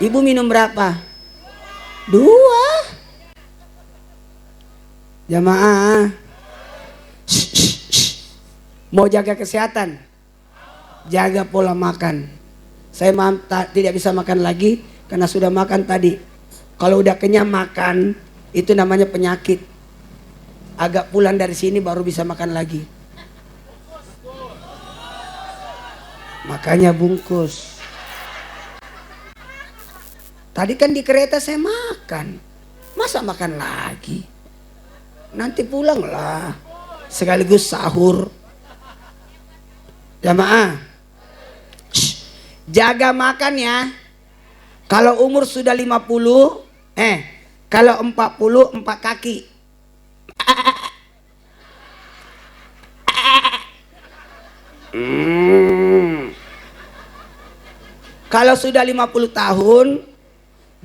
ibu minum berapa? 2. Jamaah, mau jaga kesehatan, jaga pola makan. Saya tidak bisa makan lagi karena sudah makan tadi. Kalau udah kenyang makan, itu namanya penyakit. Agak pulang dari sini baru bisa makan lagi. Makanya bungkus. Tadi kan di kereta saya makan. Masa makan lagi? Nanti pulang lah. Sekaligus sahur. Jamaah. Jaga makan ya. Kalau umur sudah 50, kalau 40, 4 kaki. Kalau sudah 50 tahun,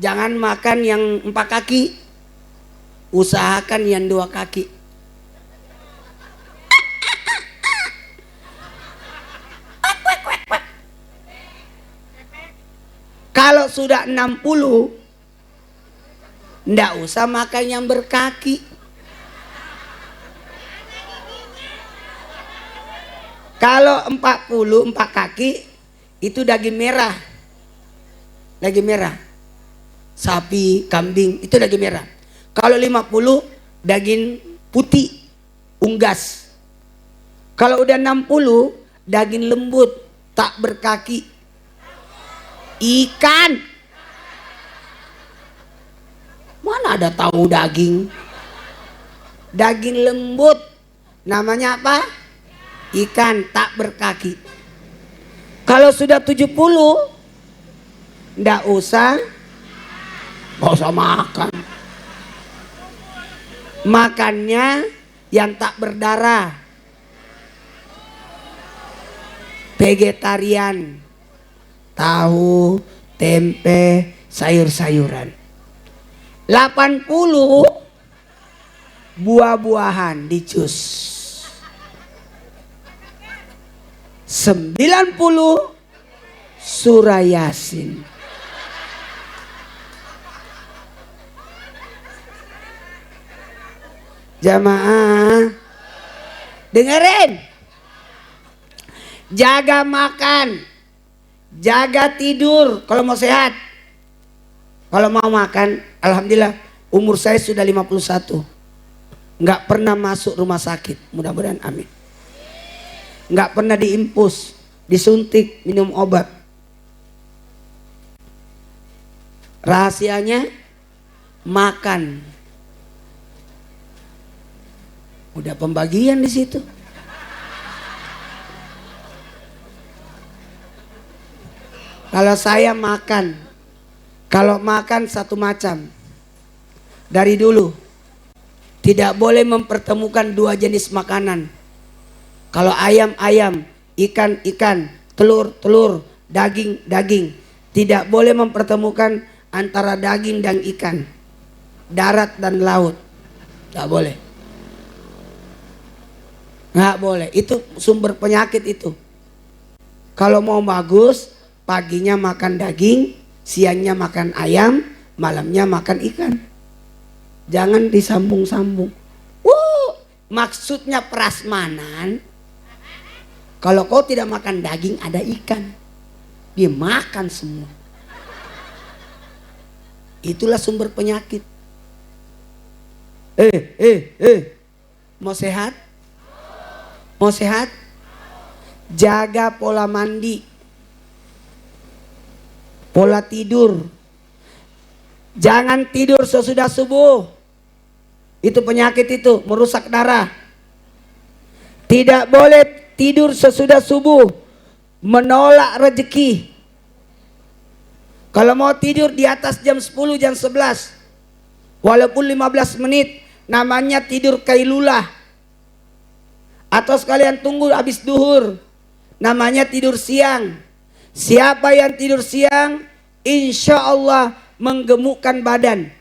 jangan makan yang 4 kaki. Usahakan yang 2 kaki. Kalau sudah 60, ndak usah makan yang berkaki. Kalau 40, 4 kaki, itu daging merah. Daging merah. Sapi, kambing, itu daging merah. Kalau 50, daging putih, unggas. Kalau udah 60, daging lembut, tak berkaki. Ikan. Mana ada tahu daging? Daging lembut. Namanya apa? Ikan tak berkaki. Kalau sudah 70, ndak usah makan. Makannya yang tak berdarah. Vegetarian. Tahu, tempe, sayur-sayuran. 80, buah-buahan di jus. 90, surah Yasin. Jamaah, dengerin. Jaga makan, jaga tidur kalau mau sehat. Kalau mau makan, alhamdulillah umur saya sudah 51. Nggak pernah masuk rumah sakit, mudah-mudahan amin. Nggak pernah diimpus, disuntik, minum obat. Rahasianya makan. Udah pembagian di situ. Kalau saya makan, kalau makan satu macam. Dari dulu tidak boleh mempertemukan 2 jenis makanan. Kalau ayam, ikan, telur, daging. Tidak boleh mempertemukan antara daging dan ikan. Darat dan laut. Tidak boleh. Nggak boleh. Itu sumber penyakit itu. Kalau mau bagus, paginya makan daging, siangnya makan ayam, malamnya makan ikan. Jangan disambung-sambung. Maksudnya prasmanan. Kalau kau tidak makan daging, ada ikan. Dia makan semua. Itulah sumber penyakit. Mau sehat? Mau sehat? Jaga pola mandi, pola tidur. Jangan tidur sesudah subuh. Itu penyakit, itu merusak darah. Tidak boleh tidur sesudah subuh, menolak rezeki. Kalau mau tidur di atas jam 10, jam 11, walaupun 15 menit, namanya tidur kailulah. Atau sekalian tunggu habis duhur, namanya tidur siang. Siapa yang tidur siang, insya Allah menggemukkan badan.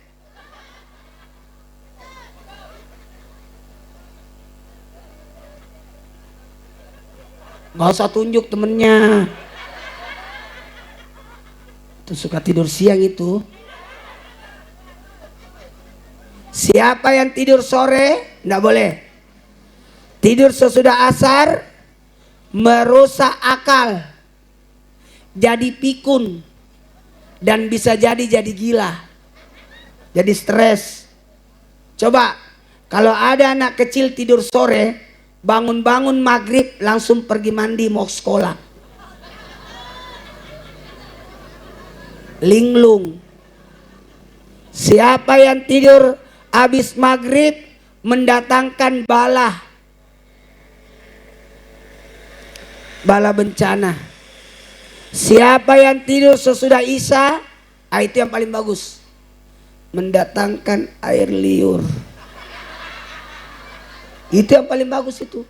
Gak usah tunjuk temennya. Itu suka tidur siang itu. Siapa yang tidur sore, tidak boleh. Tidur sesudah asar, merusak akal, jadi pikun, dan bisa jadi gila, jadi stres. Coba kalau ada anak kecil tidur sore, bangun-bangun maghrib langsung pergi mandi mau sekolah, linglung. Siapa yang tidur habis maghrib mendatangkan bala bencana. Siapa yang tidur sesudah isya, itu yang paling bagus, mendatangkan air liur. Itu yang paling bagus itu.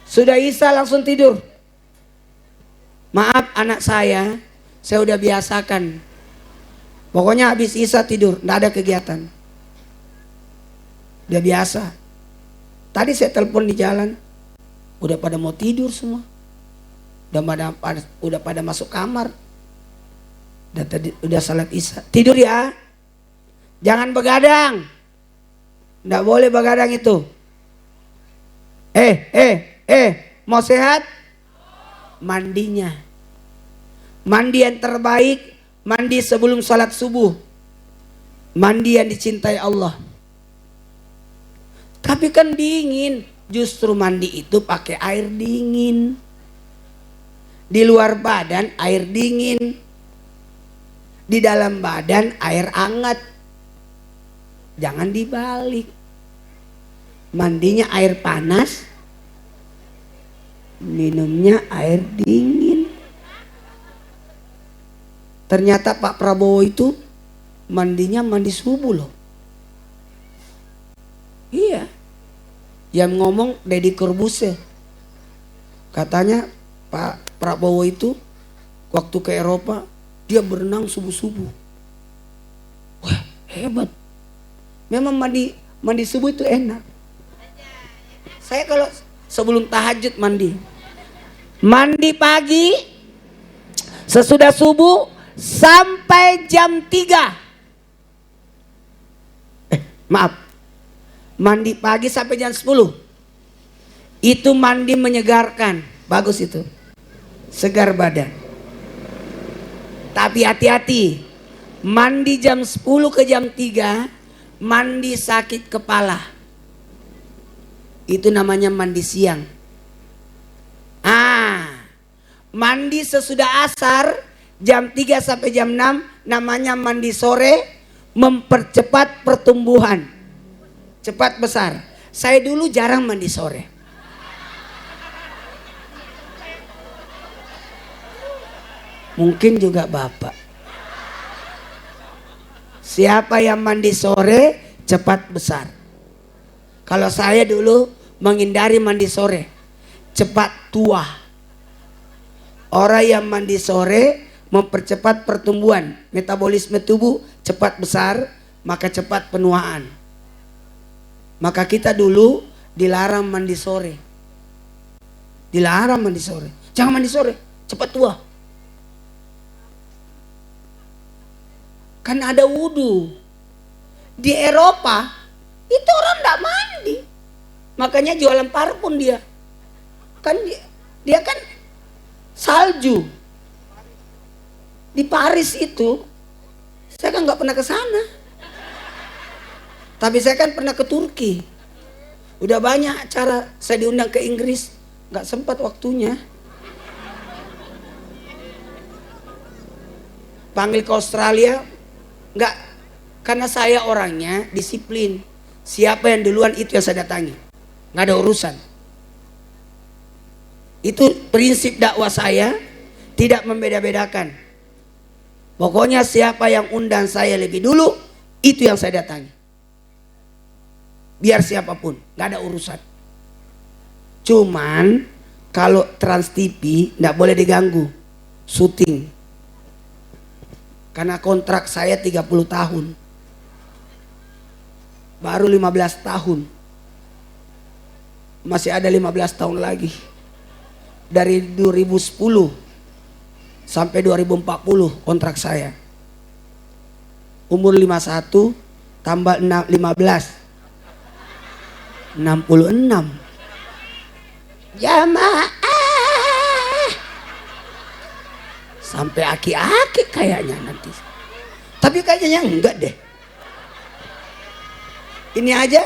Sudah isya langsung tidur. Maaf anak saya udah biasakan. Pokoknya habis isya tidur, nggak ada kegiatan. Udah biasa. Tadi saya telepon di jalan, udah pada mau tidur semua. Udah pada masuk kamar. Udah salat isya. Tidur ya. Jangan begadang. Nggak boleh begadang itu. Mau sehat? Mandinya. Mandi yang terbaik, mandi sebelum salat subuh. Mandi yang dicintai Allah. Tapi kan dingin. Justru mandi itu pakai air dingin. Di luar badan air dingin, di dalam badan air hangat. Jangan dibalik. Mandinya air panas, minumnya air dingin. Ternyata Pak Prabowo itu mandinya mandi subuh loh. Iya. Yang ngomong Deddy Corbuzier. Katanya Pak Prabowo itu waktu ke Eropa dia berenang subuh-subuh. Wah, hebat. Memang mandi subuh itu enak. Saya kalau sebelum tahajud mandi. Mandi pagi sesudah subuh sampai jam 3. Maaf. Mandi pagi sampai jam 10. Itu mandi menyegarkan. Bagus itu. Segar badan. Tapi hati-hati. Mandi jam 10 ke jam 3, mandi sakit kepala. Itu namanya mandi siang. Mandi sesudah asar jam 3 sampai jam 6 namanya mandi sore, mempercepat pertumbuhan. Cepat besar. Saya dulu jarang mandi sore. Mungkin juga Bapak. Siapa yang mandi sore cepat besar. Kalau saya dulu menghindari mandi sore, cepat tua. Orang yang mandi sore mempercepat pertumbuhan, metabolisme tubuh cepat besar, maka cepat penuaan. Maka kita dulu dilarang mandi sore. Dilarang mandi sore. Jangan mandi sore, cepat tua. Kan ada wudhu. Di Eropa itu orang tidak mandi, makanya jualan parfum dia. Kan dia kan salju. Di Paris itu, saya kan nggak pernah ke sana. Tapi saya kan pernah ke Turki. Udah banyak acara, saya diundang ke Inggris, nggak sempat waktunya. Panggil ke Australia, nggak, karena saya orangnya disiplin. Siapa yang duluan itu yang saya datangi, nggak ada urusan. Itu prinsip dakwah saya, tidak membeda-bedakan. Pokoknya siapa yang undang saya lebih dulu, itu yang saya datangi. Biar siapapun, nggak ada urusan. Cuman kalau Trans TV nggak boleh diganggu syuting, karena kontrak saya 30 tahun, baru 15 tahun, masih ada 15 tahun lagi. Dari 2010 sampai 2040 kontrak saya. Umur 51 tambah 15 66. Jamaah sampai aki-aki kayaknya nanti. Tapi kayaknya enggak deh. Ini aja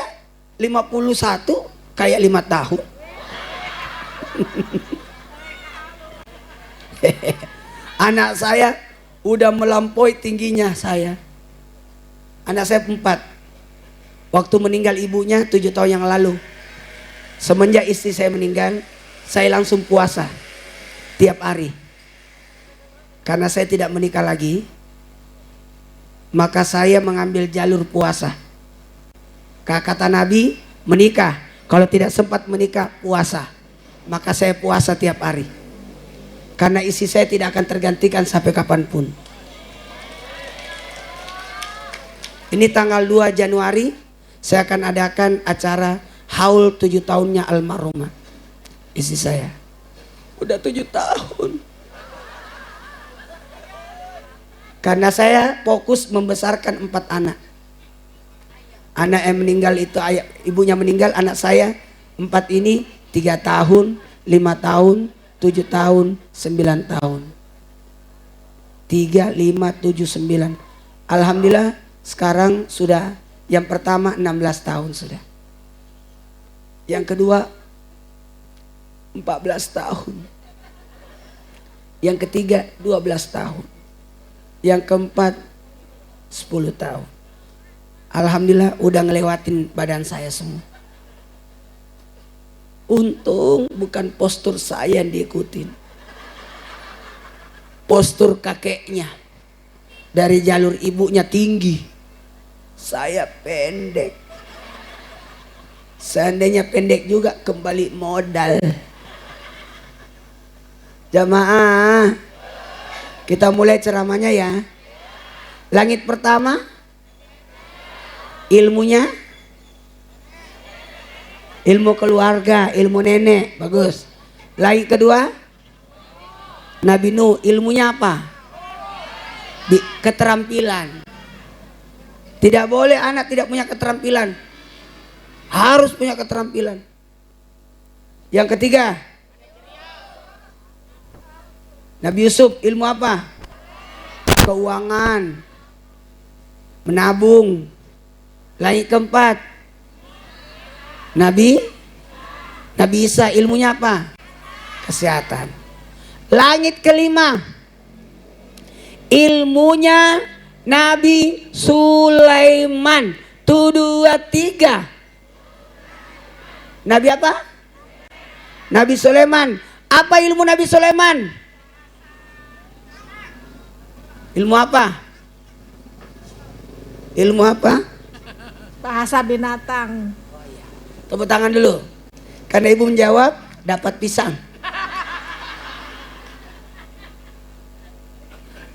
51 kayak 5 tahun. Anak saya udah melampaui tingginya saya. Anak saya 4. Waktu meninggal ibunya 7 tahun yang lalu. Semenjak istri saya meninggal, saya langsung puasa tiap hari. Karena saya tidak menikah lagi, maka saya mengambil jalur puasa. Kata Nabi, menikah. Kalau tidak sempat menikah, puasa. Maka saya puasa tiap hari. Karena isi saya tidak akan tergantikan sampai kapanpun. Ini tanggal 2 Januari, saya akan adakan acara haul 7 tahunnya almarhumah istri saya. Udah 7 tahun. Karena saya fokus membesarkan 4 anak. Anak yang meninggal itu ibunya meninggal, anak saya 4 ini 3 tahun, 5 tahun, 7 tahun, 9 tahun. 3, 5, 7, 9. Alhamdulillah sekarang sudah yang pertama 16 tahun sudah. Yang kedua 14 tahun. Yang ketiga 12 tahun. Yang keempat 10 tahun. Alhamdulillah udah ngelewatin badan saya semua. Untung bukan postur saya yang diikutin, postur kakeknya. Dari jalur ibunya tinggi, saya pendek. Seandainya pendek juga kembali modal. Jamaah, kita mulai ceramahnya ya. Langit pertama, ilmunya, ilmu keluarga, ilmu nenek, bagus. Langit kedua, Nabi Nuh, ilmunya apa? Keterampilan. Tidak boleh anak tidak punya keterampilan, harus punya keterampilan. Yang ketiga, Nabi Yusuf, ilmu apa? Keuangan, menabung. Langit keempat, Nabi Isa, ilmunya apa? Kesehatan. Langit kelima, ilmunya Nabi Sulaiman. 1, 2, 3. Nabi apa? Nabi Sulaiman. Apa ilmu Nabi Sulaiman? Ilmu apa? Ilmu apa? Bahasa binatang. Tepuk tangan dulu. Karena ibu menjawab, dapat pisang.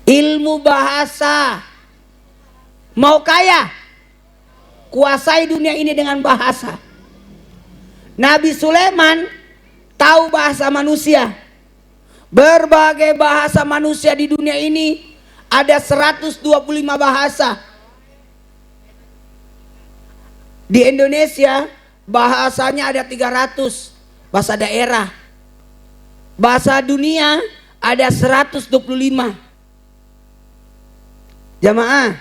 Ilmu bahasa. Mau kaya? Kuasai dunia ini dengan bahasa. Nabi Sulaiman tahu bahasa manusia. Berbagai bahasa manusia di dunia ini ada 125 bahasa. Di Indonesia bahasanya ada 300 bahasa daerah. Bahasa dunia ada 125. Jamaah,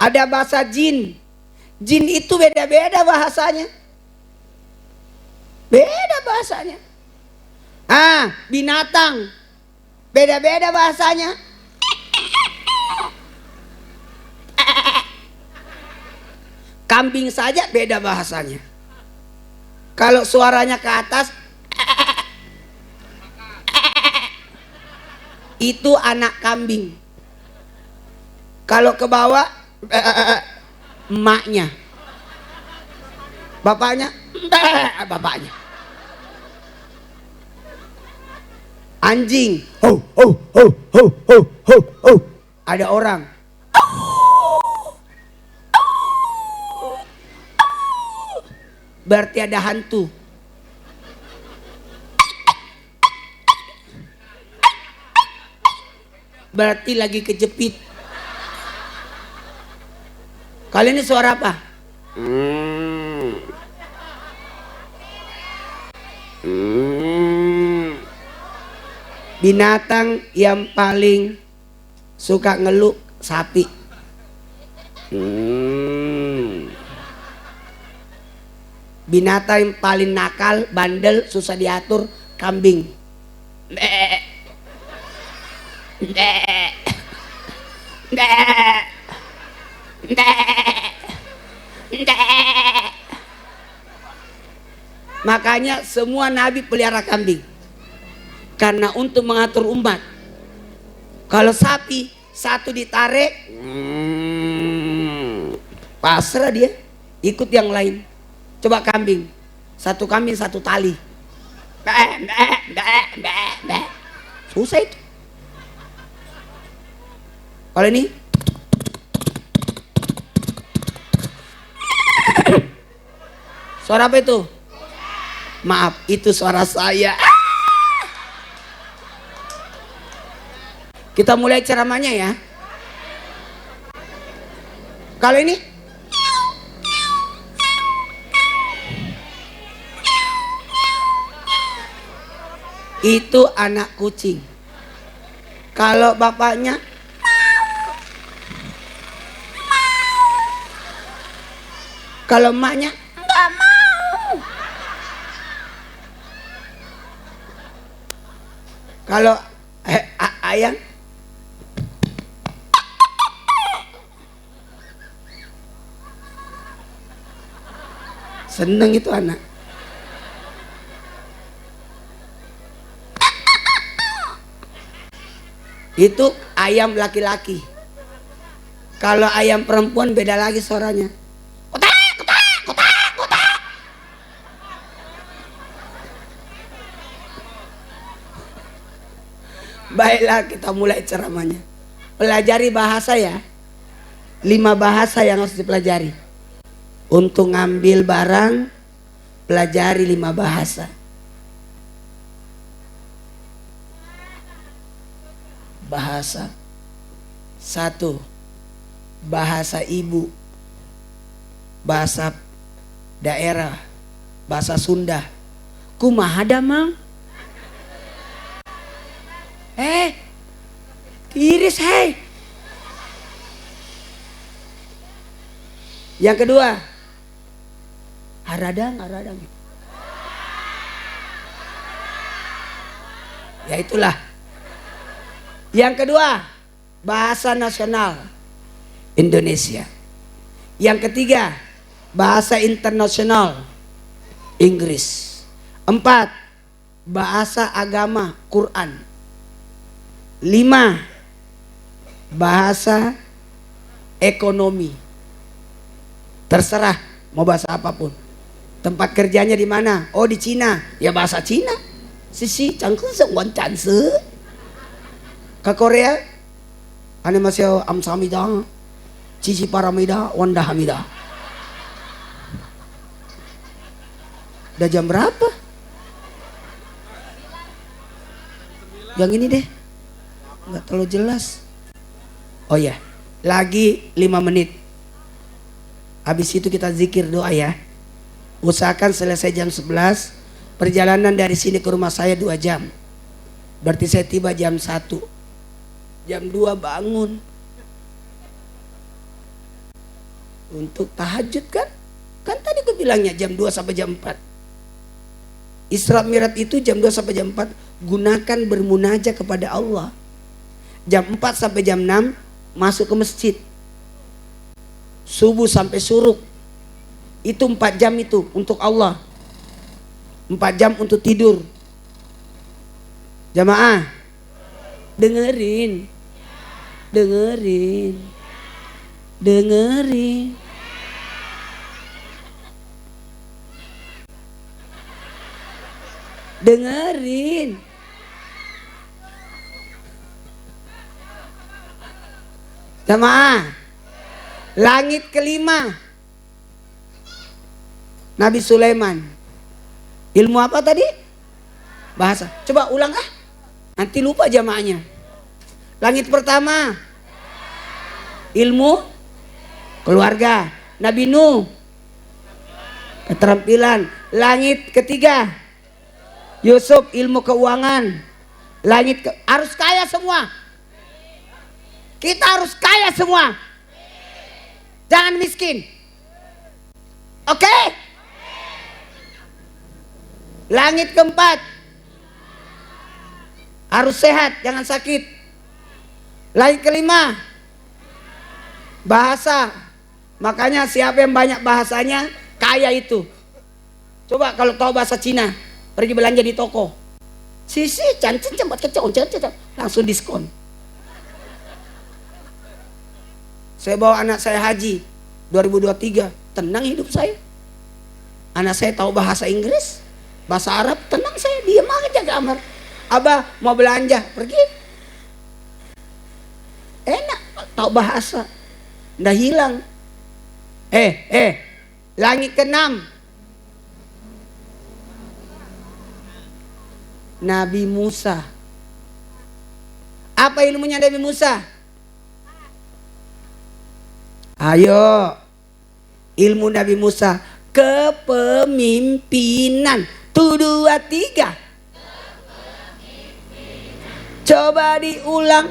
ada bahasa jin. Jin itu beda-beda bahasanya. Beda bahasanya. Binatang beda-beda bahasanya. Kambing saja beda bahasanya. Kalau suaranya ke atas, itu anak kambing. Kalau ke bawah, emaknya. Bapaknya, bapaknya. Anjing, ho ho ho ho ho ho ho. Ada orang, berarti ada hantu. Berarti lagi kejepit. Kalian ini suara apa? Binatang yang paling suka ngeluh sapi. Binatang yang paling nakal, bandel, susah diatur, kambing. Makanya semua nabi pelihara kambing. Karena untuk mengatur umat. Kalau sapi satu ditarik, pasrah dia, ikut yang lain. Coba kambing, satu kambing satu tali. Susah itu. Kalau ini suara apa itu? Maaf, itu suara saya. Kita mulai ceramahnya ya. Kalau ini itu anak kucing. Kalau bapaknya kalau emaknya enggak mau. Kalau ayam seneng itu anak. Itu ayam laki-laki. Kalau ayam perempuan beda lagi suaranya. Baiklah, kita mulai ceramahnya. Pelajari bahasa ya. 5 bahasa yang harus dipelajari. Untuk ngambil barang, pelajari 5 bahasa. Bahasa 1, bahasa ibu, bahasa daerah, bahasa Sunda. Kumaha damang? Iris hei. Yang kedua, haradang. Ya itulah. Yang kedua, bahasa nasional Indonesia. Yang ketiga, bahasa internasional Inggris. 4, bahasa agama Quran. 5, bahasa ekonomi. Terserah mau bahasa apapun. Tempat kerjanya di mana? Oh, di Cina. Ya bahasa Cina. Sisi cangkeng sewan canse. Ke Korea, ane masih amsamida, cici paramida, wanda hamida. Udah jam berapa? Yang ini deh, nggak terlalu jelas. Oh ya, lagi 5 menit. Habis itu kita zikir doa ya. Usahakan selesai jam 11. Perjalanan dari sini ke rumah saya 2 jam. Berarti saya tiba jam 1. Jam 2 bangun. Untuk tahajud kan? Kan tadi gue bilangnya jam 2 sampai jam 4. Isra Mi'raj itu jam 2 sampai jam 4 gunakan bermunajat kepada Allah. Jam 4 sampai jam 6 masuk ke masjid. Subuh sampai suruk. Itu 4 jam itu untuk Allah. 4 jam untuk tidur. Jamaah, dengerin. Dengerin. Dengerin. Dengerin. Jamaah, langit kelima Nabi Sulaiman. Ilmu apa tadi? Bahasa. Coba ulang ah. Nanti lupa jamaahnya. Langit pertama ilmu keluarga. Nabi Nuh keterampilan. Langit ketiga Yusuf ilmu keuangan. Harus kaya semua. Kita harus kaya semua. Jangan miskin. Oke? Langit keempat harus sehat, jangan sakit. Langit kelima bahasa. Makanya siapa yang banyak bahasanya kaya itu. Coba kalau tahu bahasa Cina, pergi belanja di toko. Sisi cancin cepat kecil, langsung diskon. Saya bawa anak saya haji 2023, tenang hidup saya. Anak saya tahu bahasa Inggris, bahasa Arab, tenang saya, diam aja gambar. Abah mau belanja, pergi. Enak, tahu bahasa. Nggak hilang. Langit keenam Nabi Musa. Apa ilmunya Nabi Musa? Ayo, ilmu Nabi Musa kepemimpinan. 1, 2, 3. Coba diulang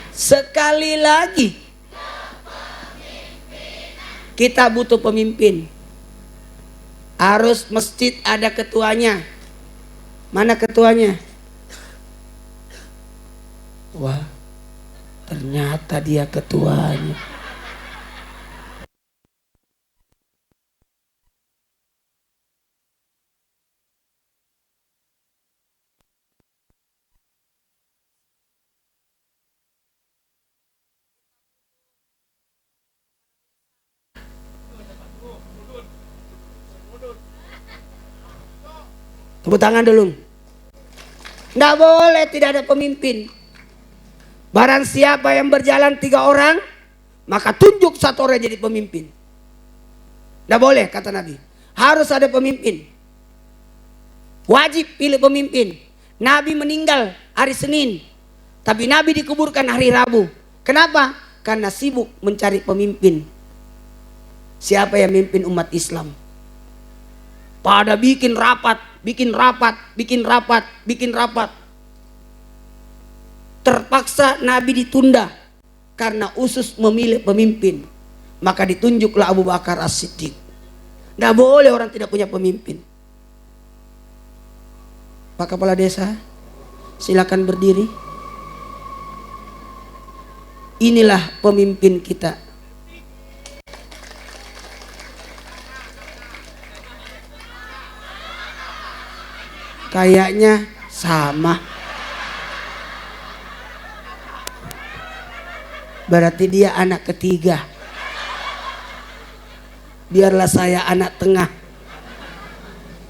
sekali lagi. Kita butuh pemimpin. Harus masjid ada ketuanya. Mana ketuanya? Wah, ternyata dia ketuanya. Tepuk tangan dulu. Tidak boleh tidak ada pemimpin. Barang siapa yang berjalan 3 orang, maka tunjuk 1 orang jadi pemimpin. Tidak boleh kata Nabi. Harus ada pemimpin. Wajib pilih pemimpin. Nabi meninggal hari Senin, tapi Nabi dikuburkan hari Rabu. Kenapa? Karena sibuk mencari pemimpin. Siapa yang memimpin umat Islam? Pada bikin rapat. Terpaksa Nabi ditunda karena usus memilih pemimpin. Maka ditunjuklah Abu Bakar As-Siddiq. Tidak boleh orang tidak punya pemimpin. Pak Kepala Desa, silakan berdiri. Inilah pemimpin kita. Kayaknya sama. Berarti dia anak ketiga. Biarlah saya anak tengah.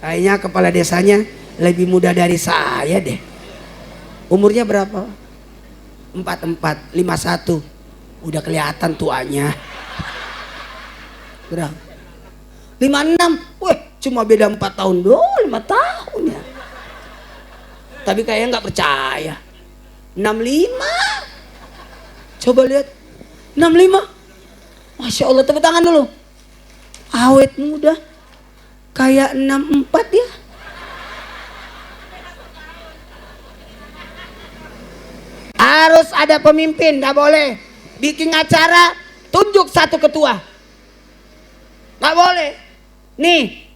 Kayaknya kepala desanya lebih muda dari saya deh. Umurnya berapa? 44, 51. Udah kelihatan tuanya. Berapa? 56. Wih, cuma beda 4 tahun doang, 5 tahun ya. Tapi kayaknya nggak percaya. 65. Coba lihat. 65. Masya Allah, tepuk tangan dulu. Awet muda. Kayak 64 ya. Harus ada pemimpin, nggak boleh bikin acara tunjuk satu ketua. Nggak boleh. Nih,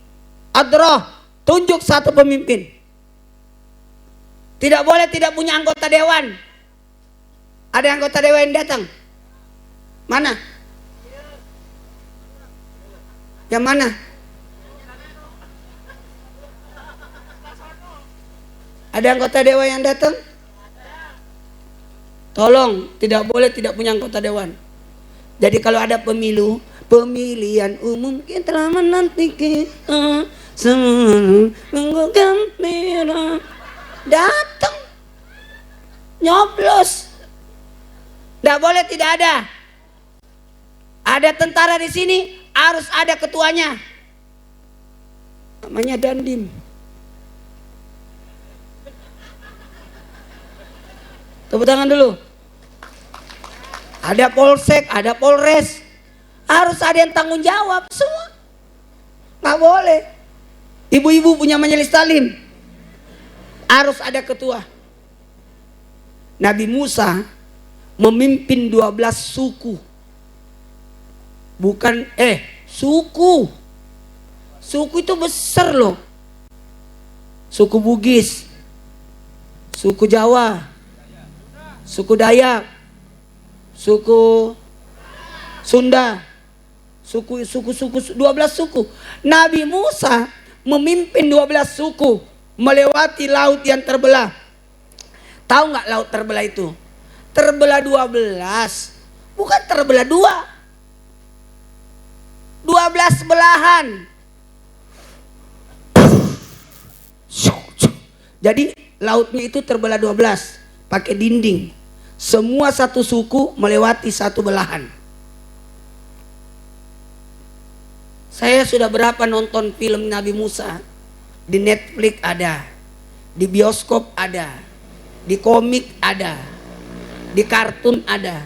adroh, tunjuk satu pemimpin. Tidak boleh tidak punya anggota dewan. Ada anggota dewan yang datang? Mana? Yang mana? Ada anggota dewan yang datang? Tolong, tidak boleh tidak punya anggota dewan. Jadi kalau ada pemilu, pemilihan umum kita telah menanti kita semua merah. Datang, nyoblos. Tidak boleh tidak ada. Ada tentara di sini, harus ada ketuanya. Namanya Dandim. Tepuk tangan dulu. Ada polsek, ada polres. Harus ada yang tanggung jawab semua. Nggak boleh. Ibu-ibu punya majelis talim, harus ada ketua. Nabi Musa memimpin 12 suku. Bukan suku. Suku itu besar loh. Suku Bugis, suku Jawa, suku Dayak, suku Sunda, suku 12 suku. Nabi Musa memimpin 12 suku melewati laut yang terbelah. Tahu nggak laut terbelah itu? Terbelah 12, bukan terbelah 12 belahan. Jadi lautnya itu terbelah 12 pakai dinding. Semua satu suku melewati satu belahan. Saya sudah berapa nonton film Nabi Musa? Di Netflix ada, di bioskop ada, di komik ada, di kartun ada.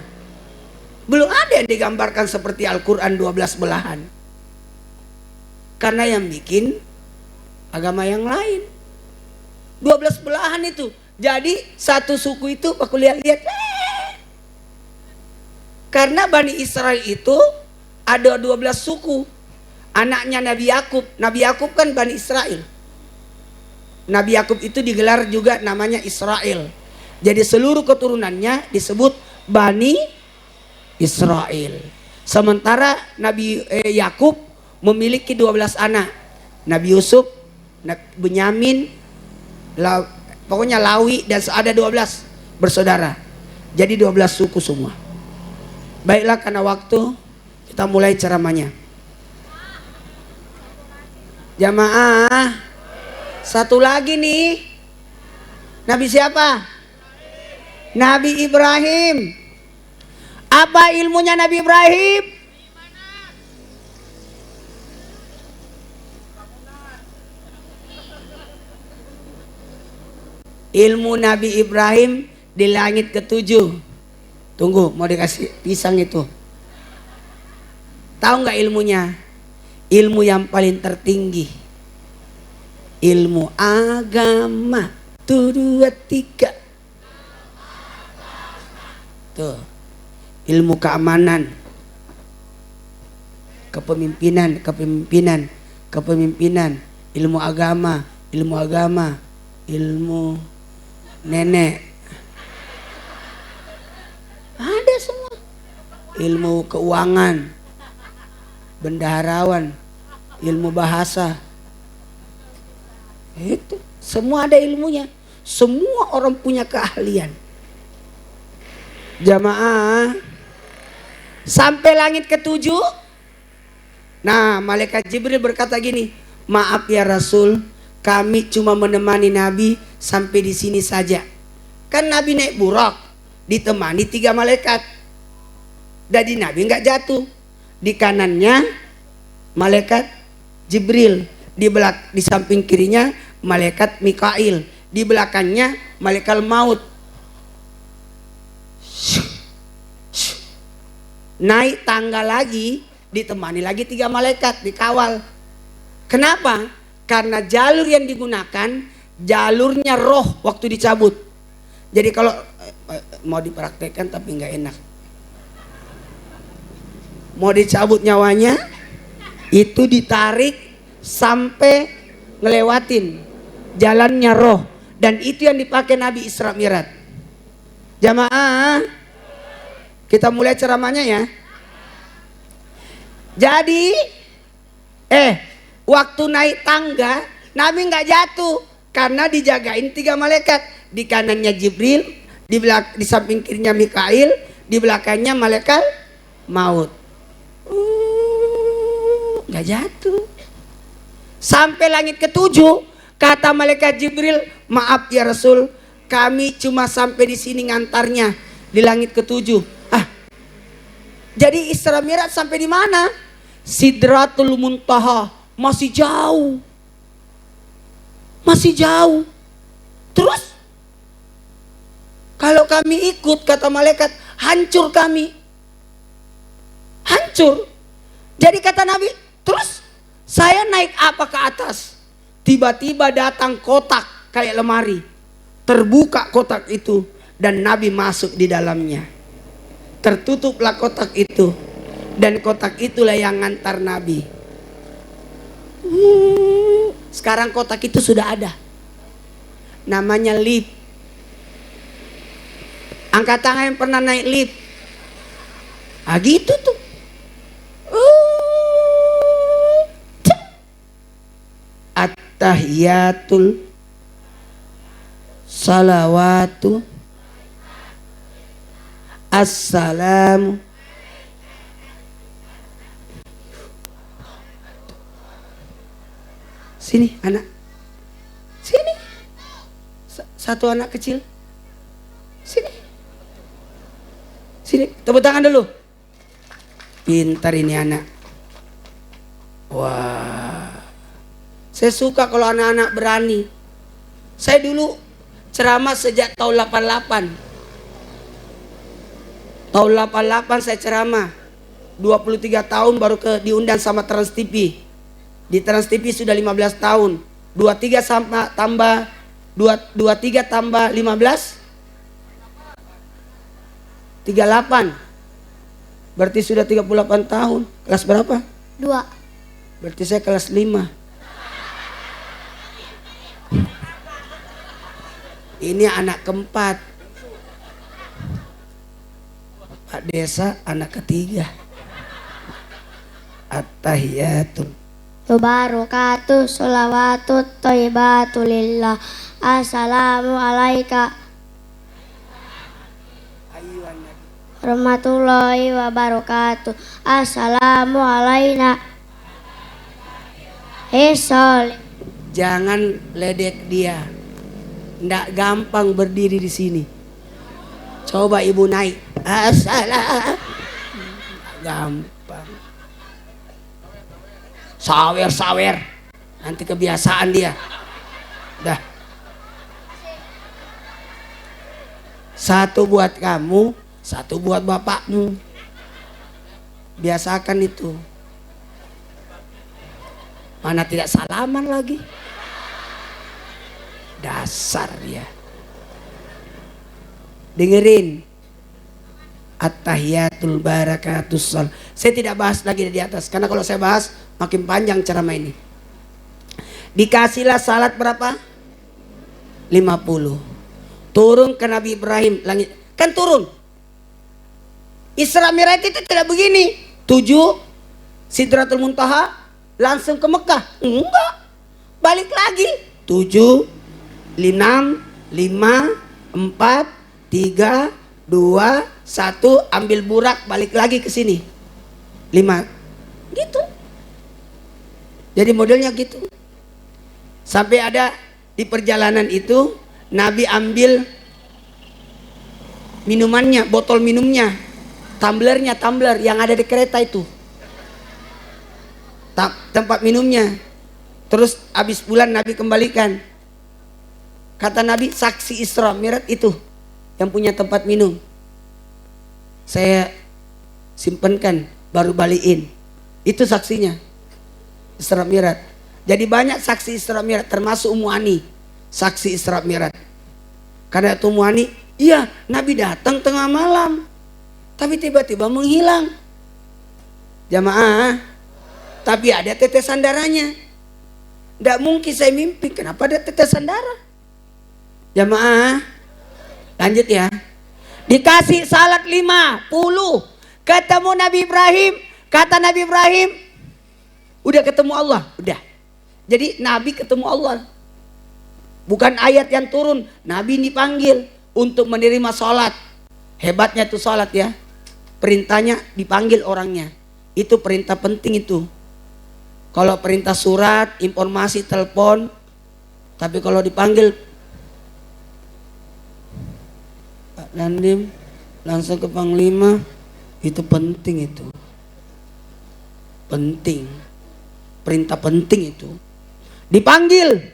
Belum ada yang digambarkan seperti Al-Quran 12 belahan. Karena yang bikin agama yang lain. 12 belahan itu. Jadi satu suku itu aku lihat-lihat. Karena Bani Israel itu ada 12 suku. Anaknya Nabi Yakub. Nabi Yakub kan Bani Israel. Nabi Yakub itu digelar juga namanya Israel. Jadi seluruh keturunannya disebut Bani Israel. Sementara Nabi Yakub memiliki 12 anak. Nabi Yusuf, Benyamin, pokoknya Lawi, dan ada 12 bersaudara. Jadi 12 suku semua. Baiklah, karena waktu kita mulai ceramahnya. Jamaah, satu lagi nih. Nabi siapa? Nabi Ibrahim. Apa ilmunya Nabi Ibrahim? Ilmu Nabi Ibrahim di langit ke-7. Tunggu, mau dikasih pisang itu. Tahu nggak ilmunya? Ilmu yang paling tertinggi. Ilmu agama. 1, 2, 3. Tuh. Ilmu keamanan. Kepemimpinan. Ilmu agama. Ilmu nenek. Ada semua. Ilmu keuangan. Bendaharawan, ilmu bahasa, itu semua ada ilmunya. Semua orang punya keahlian. Jamaah, sampai langit ke-7. Nah, malaikat Jibril berkata gini, maaf ya Rasul, kami cuma menemani Nabi sampai di sini saja. Kan Nabi naik burak, ditemani 3 malaikat. Jadi Nabi nggak jatuh. Di kanannya malaikat Jibril, di samping kirinya malaikat Mikail, di belakangnya malaikat maut. Naik tangga lagi, ditemani lagi 3 malaikat, dikawal. Kenapa? Karena jalur yang digunakan jalurnya roh waktu dicabut. Jadi kalau mau dipraktekkan tapi nggak enak. mau dicabut nyawanya, itu ditarik sampai ngelewatin jalannya roh, dan itu yang dipakai Nabi Isra Mi'raj. Jamaah, kita mulai ceramahnya ya. Jadi waktu naik tangga Nabi nggak jatuh karena dijagain 3 malaikat. Di kanannya Jibril, di samping kirinya Mikail, di belakangnya malaikat maut. Nggak jatuh. Sampai langit ke-7, kata malaikat Jibril, maaf ya Rasul, kami cuma sampai di sini ngantarnya, di langit ke-7. Jadi Isra Mi'raj sampai di mana? Sidratul Muntaha, masih jauh. Masih jauh. Terus kalau kami ikut, kata malaikat, hancur kami. Hancur. Jadi kata Nabi, terus saya naik apa ke atas? Tiba-tiba datang kotak kayak lemari. Terbuka kotak itu dan Nabi masuk di dalamnya. Tertutuplah kotak itu, dan kotak itulah yang ngantar Nabi. Sekarang kotak itu sudah ada. Namanya lift. Angkat tangan yang pernah naik lift. Gitu tuh. At-tahiyatul salawatu assalamu sini anak, sini satu anak kecil, sini sini, tepuk tangan dulu. Pintar ini anak. Wah, saya suka kalau anak-anak berani. Saya dulu ceramah sejak tahun 88. Tahun 88 saya ceramah. 23 tahun baru diundang sama Trans TV. Di Trans TV sudah 15 tahun. 23 tambah 15 38. Berarti sudah 38 tahun. Kelas berapa? 2. Berarti saya kelas 5. Ini anak keempat. Pak Desa anak ketiga. At-tahiyatul Tubarakatuh sholawatut thayyibatu lillah. Assalamu alaika warahmatullahi wabarakatuh. Assalamu alaina. Jangan ledek dia. Nggak gampang berdiri di sini. Coba ibu naik. Gampang. Sawer. Nanti kebiasaan dia. Dah. Satu buat kamu, satu buat bapakmu. Biasakan itu. Mana tidak salaman lagi. Dasar dia. Dengerin. At-tahiyatul barakatus sal. Saya tidak bahas lagi di atas, karena kalau saya bahas makin panjang ceramah ini. Dikasihlah salat berapa? 50. Turun ke Nabi Ibrahim, langit kan turun. Isra Mi'raj itu tidak begini. 7 Sidratul Muntaha langsung ke Mekah. Enggak. Balik lagi. 7 6 5 4 3 2 1, ambil burak balik lagi ke sini. 5. Gitu. Jadi modelnya gitu. Sampai ada di perjalanan itu Nabi ambil minumannya, botol minumnya, tumbler yang ada di kereta itu. Tempat minumnya. Terus habis pulang Nabi kembalikan. Kata Nabi, saksi Isra Mi'raj itu yang punya tempat minum. Saya simpenkan, baru balikin. Itu saksinya Isra Mi'raj. Jadi banyak saksi Isra Mi'raj, termasuk Ummu Ani, saksi Isra Mi'raj. Karena itu Ummu Ani, iya Nabi datang tengah malam, tapi tiba-tiba menghilang. Jamaah. Tapi ada tetesan darahnya. Tidak mungkin saya mimpi, kenapa ada tetesan darah? Jamaah. Lanjut ya. Dikasih salat 50. Ketemu Nabi Ibrahim. Kata Nabi Ibrahim, udah ketemu Allah. Udah. Jadi Nabi ketemu Allah. Bukan ayat yang turun. Nabi dipanggil untuk menerima sholat. Hebatnya tuh sholat ya. Perintahnya dipanggil orangnya. Itu perintah penting itu. Kalau perintah surat, informasi, telepon. Tapi kalau dipanggil, Pak Dandim langsung ke Panglima. Itu penting itu. Penting. Perintah penting itu. Dipanggil.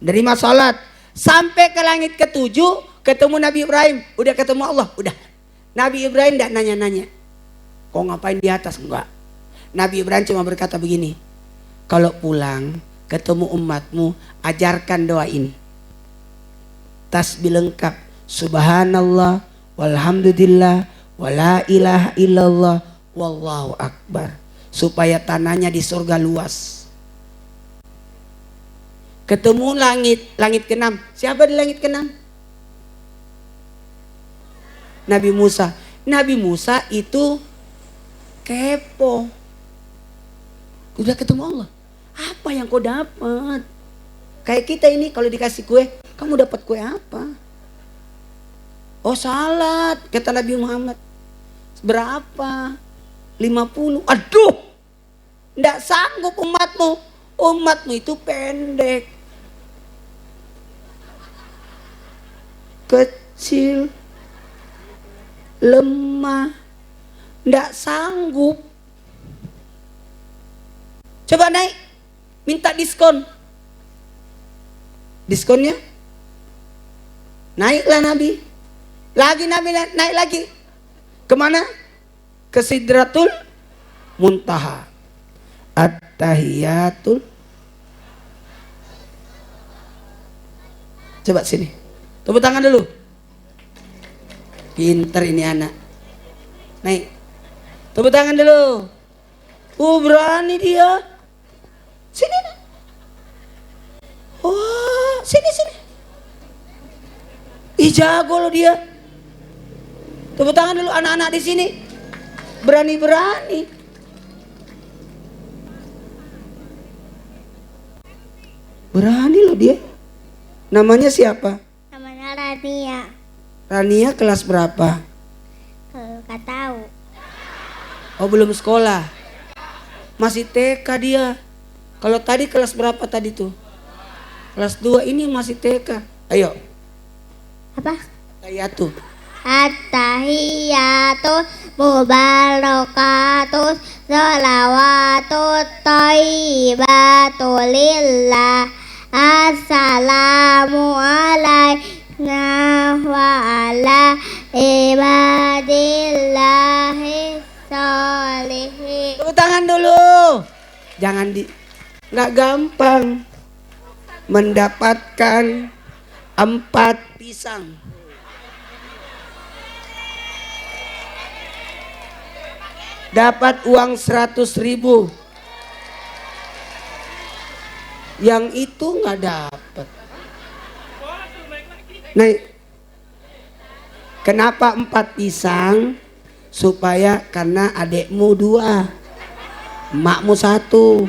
Nerima sholat. Sampai ke langit ke-7. Ketemu Nabi Ibrahim. Udah ketemu Allah. Udah. Nabi Ibrahim tidak nanya-nanya. Kau ngapain di atas? Enggak. Nabi Ibrahim cuma berkata begini. Kalau pulang ketemu umatmu, ajarkan doa ini. Tasbih lengkap. Subhanallah. Walhamdulillah. Wala ilaha illallah. Wallahu akbar. Supaya tanahnya di surga luas. Ketemu langit ke-6. Siapa di langit ke-6? Nabi Musa. Nabi Musa itu kepo. Udah ketemu Allah. Apa yang kau dapat? Kayak kita ini kalau dikasih kue, kamu dapat kue apa? Oh salat, kata Nabi Muhammad. Berapa? 50. Aduh, ndak sanggup umatmu. Umatmu itu pendek, kecil, lemah, ndak sanggup. Coba naik, minta diskon. Diskonnya naiklah Nabi. Lagi Nabi naik lagi. Kemana? Ke Sidratul Muntaha. At-tahiyatul. Coba sini. Tepuk tangan dulu. Pinter ini anak. Naik. Tepuk tangan dulu. Berani dia. Sini nak. Oh, sini. Ih jago loh dia. Tepuk tangan dulu anak-anak di sini. Berani. Berani loh dia. Namanya siapa? Namanya Rania. Rania kelas berapa? Gak tahu. Oh belum sekolah. Masih TK dia. Kalau tadi kelas berapa tadi tuh? Kelas 2, ini masih TK. Ayo. Apa? Tahiyatu. At-tahiyatu mubarakatuh sholawatut thayyibatu lillah. Assalamu alayna wa ala ibadillahi sholihin. Tepuk tangan dulu. Jangan nggak gampang mendapatkan 4 pisang. Dapat uang 100.000. Yang itu nggak dapat. Nah, kenapa 4 pisang? Supaya karena adekmu 2, emakmu 1.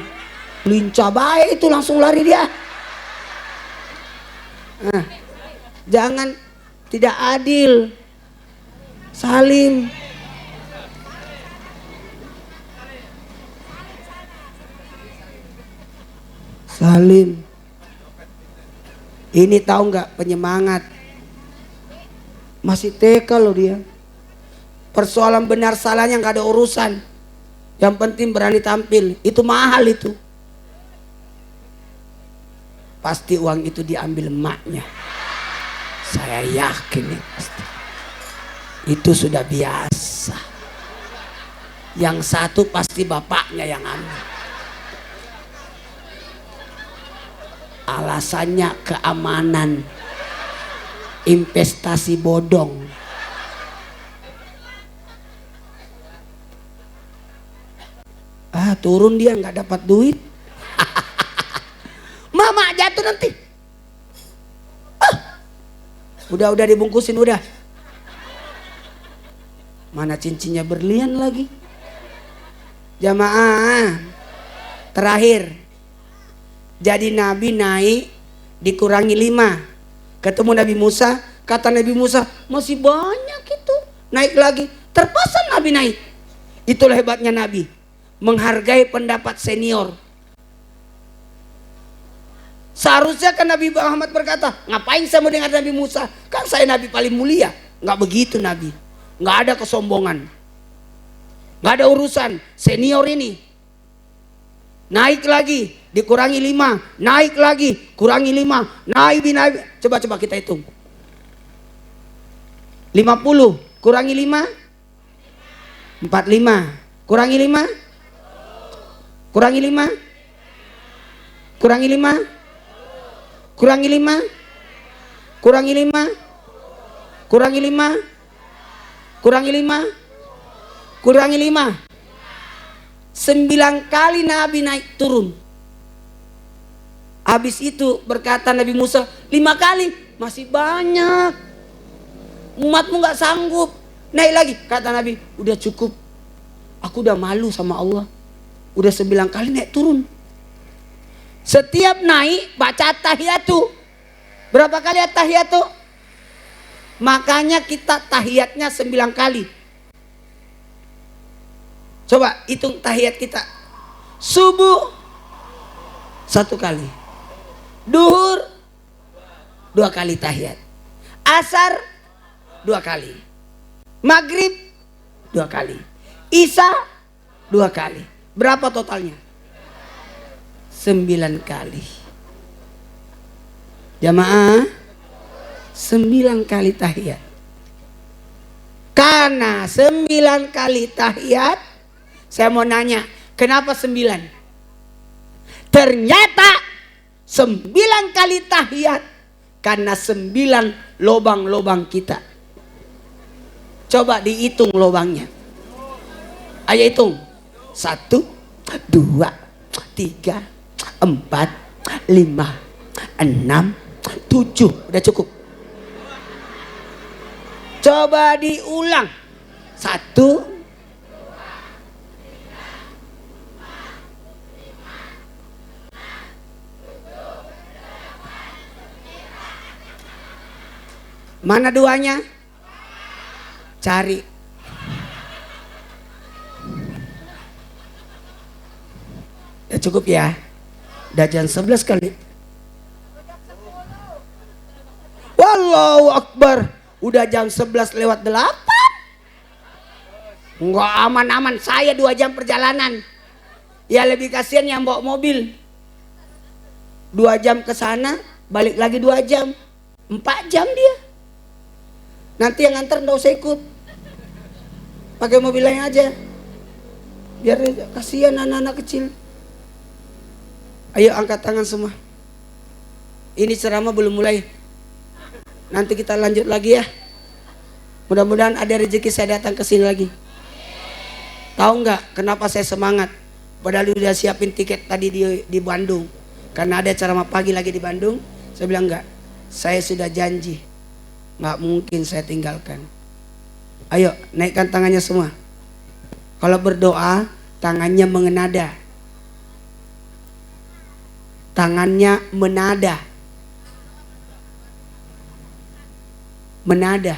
Lincah baik itu, langsung lari dia. Nah, jangan tidak adil. Salim. Salim. Ini tahu nggak penyemangat? Masih TK loh dia. Persoalan benar salahnya nggak ada urusan. Yang penting berani tampil. Itu mahal itu. Pasti uang itu diambil emaknya. Saya yakin ya pasti. Itu sudah biasa. Yang satu pasti bapaknya yang ambil. Alasannya keamanan, investasi bodong. turun dia nggak dapat duit. Mama jatuh nanti. Udah dibungkusin udah. Mana cincinnya berlian lagi. Jamaah. Terakhir. Jadi Nabi naik dikurangi 5. Ketemu Nabi Musa, kata Nabi Musa, masih banyak itu. Naik lagi. Terpaksa Nabi naik. Itulah hebatnya Nabi. Menghargai pendapat senior. Seharusnya kan Nabi Muhammad berkata, ngapain saya mau dengar Nabi Musa? Kan saya Nabi paling mulia. Nggak begitu Nabi. Nggak ada kesombongan. Nggak ada urusan. Senior ini. Naik lagi. Dikurangi 5. Naik lagi. Kurangi 5. Naik. Coba kita hitung. 50. Kurangi 5. 45. Kurangi 5. Kurangi 5. Kurangi 5. Kurangi 5. Kurangi 5. Kurangi 5. Kurangi 5. Kurangi 5. 9 kali Nabi naik turun. Habis itu berkata Nabi Musa, 5 kali masih banyak. Umatmu gak sanggup. Naik lagi. Kata Nabi, udah cukup. Aku udah malu sama Allah. Udah 9 kali naik turun. Setiap naik baca tahiyatu. Berapa kali tahiyatu? Makanya kita tahiyatnya 9 kali. Coba hitung tahiyat kita. Subuh 1 kali. Duhur 2 kali tahiyat. Asar 2 kali. Maghrib 2 kali. Isya 2 kali. Berapa totalnya? 9 kali. Jamaah, 9 kali tahiyat. Karena 9 kali tahiyat, saya mau nanya, kenapa 9? Ternyata 9 kali tahiyat karena 9 lobang-lobang kita. Coba dihitung lobangnya. Ayo hitung. 1, 2, 3, 4, 5, 6, 7. Udah cukup. Coba diulang. 1. Mana 2-nya? Cari. Udah cukup ya. Udah jam 11 kali. Wallahu Akbar. Udah jam 11 lewat 8. Enggak aman-aman. Saya 2 jam perjalanan. Ya lebih kasihan yang bawa mobil. 2 jam ke sana, balik lagi 2 jam. 4 jam dia. Nanti yang nganter enggak usah ikut. Pakai mobil lain aja. Biar kasihan anak-anak kecil. Ayo angkat tangan semua. Ini ceramah belum mulai. Nanti kita lanjut lagi ya. Mudah-mudahan ada rezeki saya datang ke sini lagi. Tahu nggak kenapa saya semangat? Padahal udah siapin tiket tadi di Bandung. Karena ada ceramah pagi lagi di Bandung. Saya bilang enggak. Saya sudah janji. Nggak mungkin saya tinggalkan. Ayo naikkan tangannya semua. Kalau berdoa tangannya mengenada. Tangannya menada. Menada.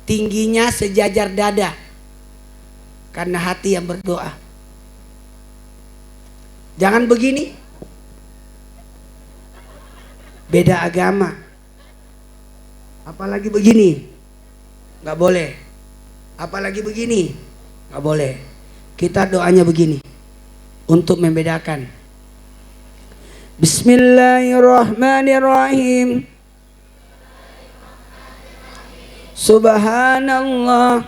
Tingginya sejajar dada. Karena hati yang berdoa. Jangan begini. Beda agama. Apalagi begini. Nggak boleh. Apalagi begini. Nggak boleh. Kita doanya begini. Untuk membedakan. Bismillahirrahmanirrahim. Subhanallah.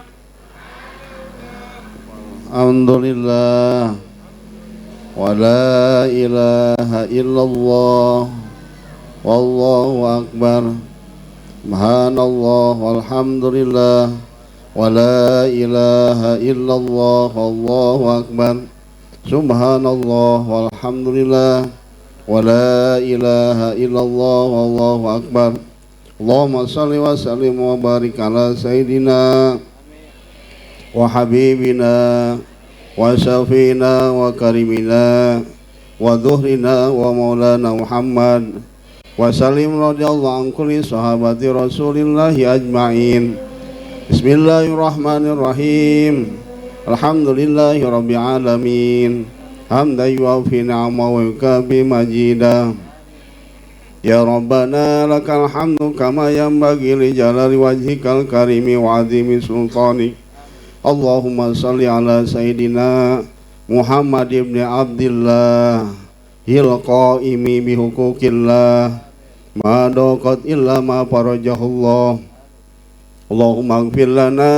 Alhamdulillah. Wa la ilaha illallah. Wallahu akbar. Subhanallah walhamdulillah. Wa la ilaha illallah. Wallahu akbar. Subhanallah walhamdulillah wa la ilaha illallah wallahu akbar. Allahumma salli wa sallim wa barik ala sayyidina wa habibina wa syafina wa karimina wa dhuhrina wa maulana Muhammad wa sallim radhiyallahu an kulli sahabati rasulillahi ajma'in. Bismillahirrahmanirrahim. Alhamdulillahi rabbil alamin. Hamdan yuwafi ni'amahu wa yukafi majidah. Ya Rabbana lakal hamdu kama yanbaghi li jalali wajhikal karimi wa azimi sultanik. Allahumma salli ala Sayyidina Muhammad ibn Abdillah hil qaimi bihukukillah ma daqat illa ma farajahullah. Allahumma ighfir lana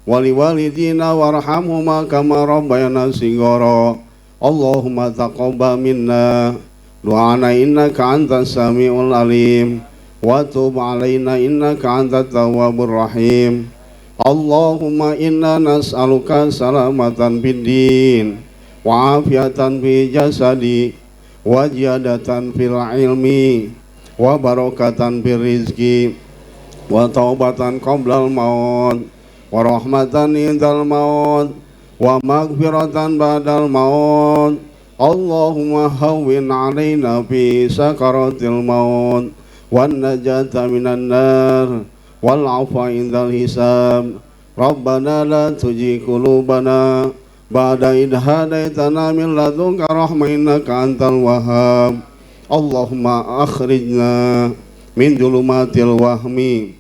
wa liwalidina warhamhuma kama rabbayana shighara. Allahumma taqabbal minna du'ana innaka antas samiul alim wa tub alaina innaka antat tawwabur rahim. Allahumma inna nas'aluka salamatan fid din wa afiatan fi jasadi wa ziyadatan fil ilmi wa barakatan fil rizki wa taubatan qablal maut wa rahmatan indal maut wa maghfiratan ba'dal maut. Allahumma hawwin alaina fi sakaratil maut wan najata minan nar wal afwa indal hisab. Rabbana la tuzigh qulubana ba'da idh hadaitana min ladunka rahmah innaka antal wahhab. Allahumma akhrijna min dhulumatil wahmi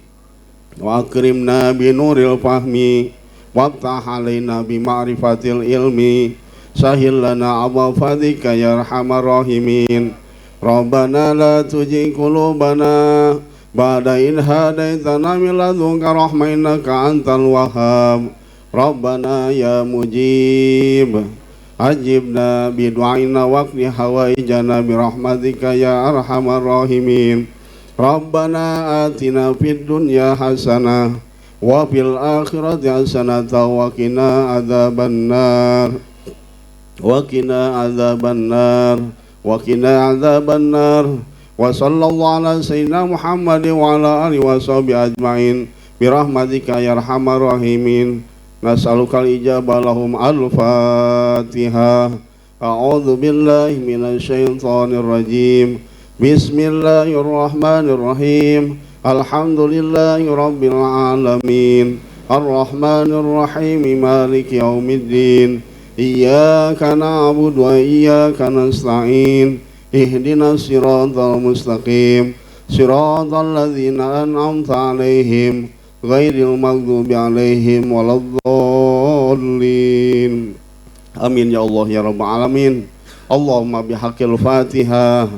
wa akrimna bi nuril fahmi waftah alaina bi ma'rifatil ilmi. Sahil lana abwaab fadlika ya arhamar rahimin. Rabbana la tuzigh qulubana ba'da idh hadaitana min ladunka rahmah innaka antal wahhab. Rabbana ya mujib ajibna bi du'aina waqdi hawaijana bi rahmatika ya arhamar rahimin. Rabbana atina fid dunya hasanah wa fil akhirati hasanah wa qina adzabannar wa qina adzabannar wa qina adzabannar. Wa sallallahu ala sayyidina Muhammad wa ala alihi wa sahbihi ajma'in bi rahmatika ya arhamar rahimin. Nas'alukal ijabah lahum al-Fatihah. A'udzu billahi minasy syaithanir rajim. Bismillahirrahmanirrahim. Alhamdulillahi rabbil alamin. Ar-Rahmanir Rahim. Maliki yaumiddin. Iyyaka na'budu wa iyyaka nasta'in. Ihdinas siratal mustaqim. Siratal ladzina an'amta 'alaihim ghairil maghdubi 'alaihim waladdallin. Amin ya Allah ya rabbal alamin. Allahumma bihaqqil Fatihah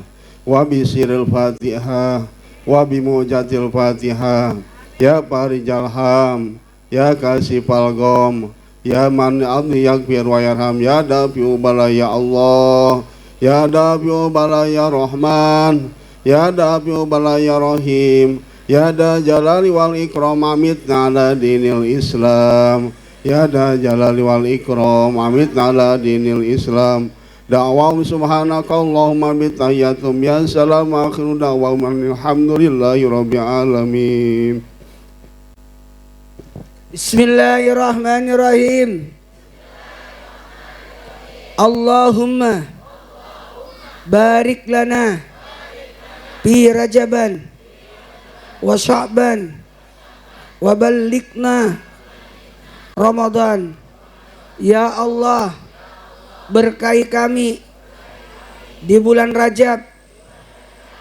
wa bi sirril Fatihah wa bi mujatil Fatihah. Ya farijal ham, ya kasifal gham, ya man abdi yaghfir wa yarham, ya dafi'u bala ya Allah, ya dafi'u bala ya Rahman, ya dafi'u bala ya Rahim, ya da jalali wal ikram amitna ala dinil Islam, ya da jalali wal ikram amitna ala dinil Islam. Da'wahum subhanaka Allahumma bitahiyatum ya salam akhiru da'wahum alhamdulillahi rabbil alamin. Bismillahirrahmanirrahim. Allahumma barik lana fi Rajaban wa Sya'ban wa ballighna Ramadan. Ya Allah, berkahi kami di bulan Rajab,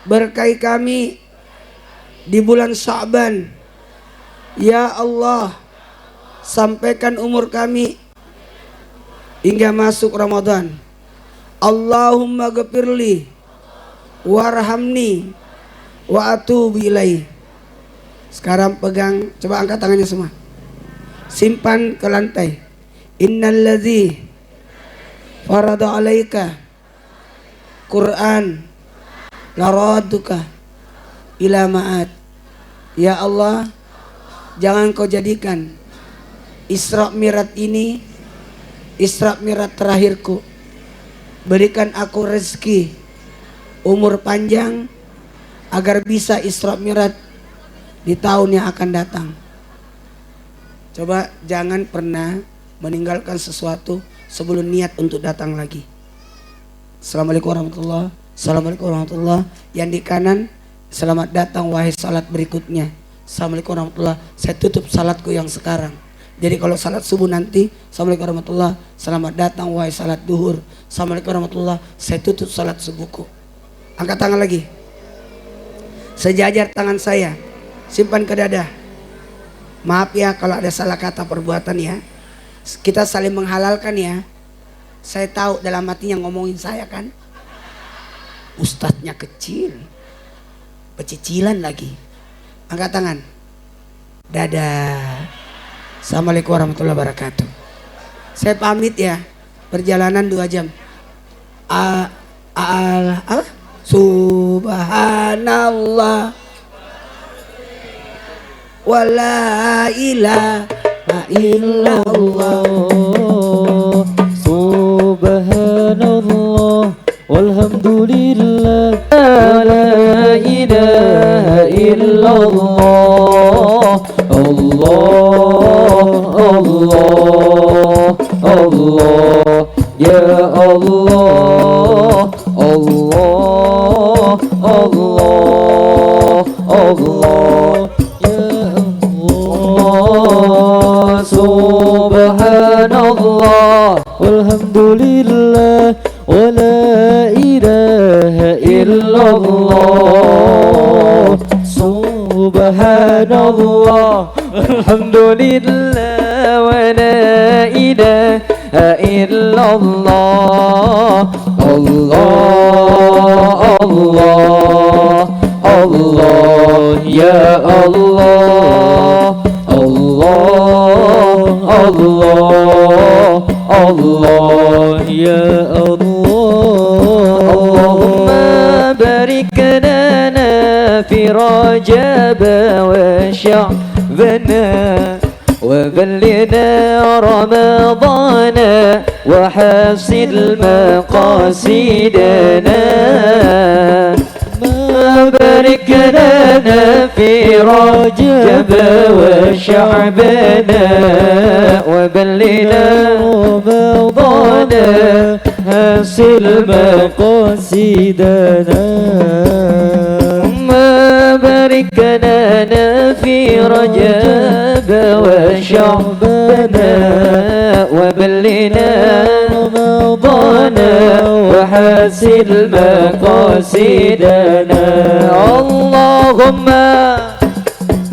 berkahi kami di bulan Sya'ban. Ya Allah, sampaikan umur kami hingga masuk Ramadan. Allahumma ghafirli warhamni wa atubu ilaih. Sekarang pegang, coba angkat tangannya semua. Simpan ke lantai. Innalladzi farada alaika Quran laraduka ila ma'ad. Ya Allah, jangan kau jadikan Isra Mi'raj ini Isra Mi'raj terakhirku. Berikan aku rezeki, umur panjang, agar bisa Isra Mi'raj di tahun yang akan datang. Coba jangan pernah meninggalkan sesuatu sebelum niat untuk datang lagi. Assalamualaikum warahmatullahi. Assalamualaikum warahmatullahi. Yang di kanan, selamat datang wahai salat berikutnya. Assalamualaikum warahmatullahi. Saya tutup salatku yang sekarang. Jadi kalau salat subuh nanti, Assalamualaikum warahmatullahi. Selamat datang wahai salat duhur. Assalamualaikum warahmatullahi. Saya tutup salat subuhku. Angkat tangan lagi. Sejajar tangan saya, simpan ke dada. Maaf ya kalau ada salah kata perbuatan ya. Kita saling menghalalkan ya. Saya tahu dalam hatinya ngomongin saya kan. Ustadznya kecil, pecicilan lagi. Angkat tangan. Dadah. Assalamualaikum warahmatullahi wabarakatuh. Saya pamit ya. Perjalanan 2 jam. Subhanallah wala ilaha illallah. Subhanallah walhamdulillah la ilaha illallah. Allah Allah Allah ya Allah Allah Allah Allah ya Allah. Subhanallah walhamdulillah wa la ilaha illallah. Subhanallah walhamdulillah wa la ilaha illallah. Allah Allah Allah ya Allah Allah Allah Allah ya Allah. Allahumma barik lana fi Rajab wa Sya'ban وبلغنا رمضان وحسن مقاصدنا. بارك لنا في رجب وشعبان وبلغنا رمضان حسن مقاصدنا. بارك لنا في رجب وشعبان وبلغنا رمضان وحسن مقاصدنا. اللهم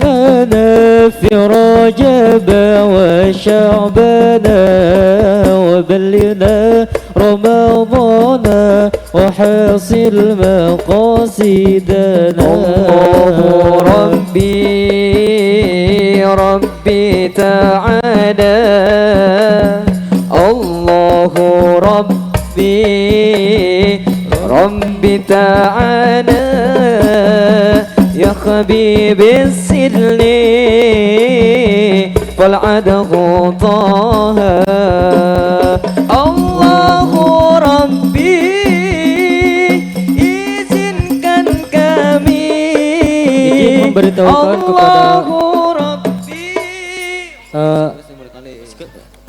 أنا في رجب وشعبان وبلغنا رمضان وحاصل مقاصدنا. ربي تعالى الله ربي تعالى يا حبيبي السلي فالعده طه. الله ربي izinkan kami memberitahukan kepada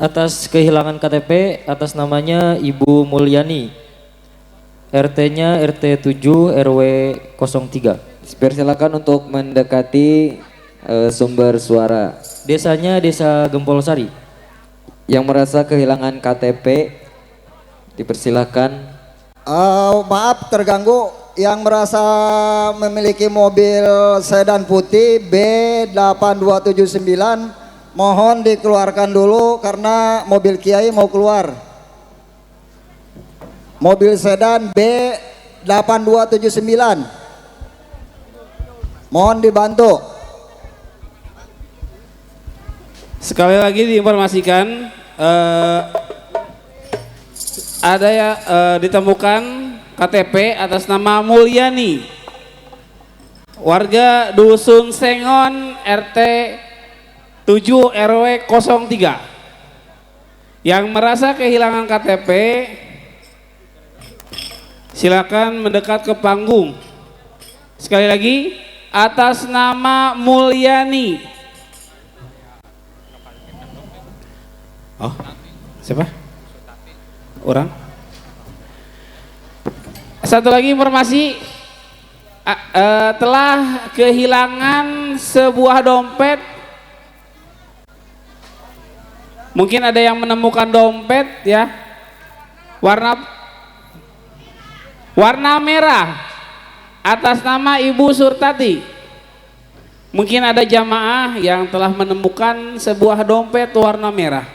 atas kehilangan KTP atas namanya Ibu Mulyani, RT-nya RT 7 RW 03. Persilakan untuk mendekati sumber suara. Desanya Desa Gempol Sari. Yang merasa kehilangan KTP dipersilakan. Maaf terganggu. Yang merasa memiliki mobil sedan putih B8279 mohon dikeluarkan dulu karena mobil Kiai mau keluar. Mobil sedan B8279 mohon dibantu. Sekali lagi diinformasikan ada ya ditemukan KTP atas nama Mulyani, warga Dusun Sengon RT 7 RW 03. Yang merasa kehilangan KTP silakan mendekat ke panggung. Sekali lagi, atas nama Mulyani. Oh, siapa? Orang? Satu lagi informasi, telah kehilangan sebuah dompet. Mungkin ada yang menemukan dompet ya, warna merah atas nama Ibu Surtati. Mungkin ada jamaah yang telah menemukan sebuah dompet warna merah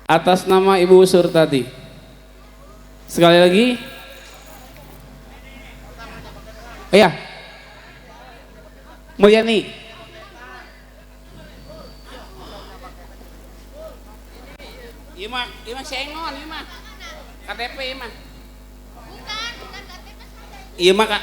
atas nama Ibu Surtati. Sekali lagi, oh ya, Mulyani. Ima sengon, ima KTP ima. Bukan KTP. Iya mah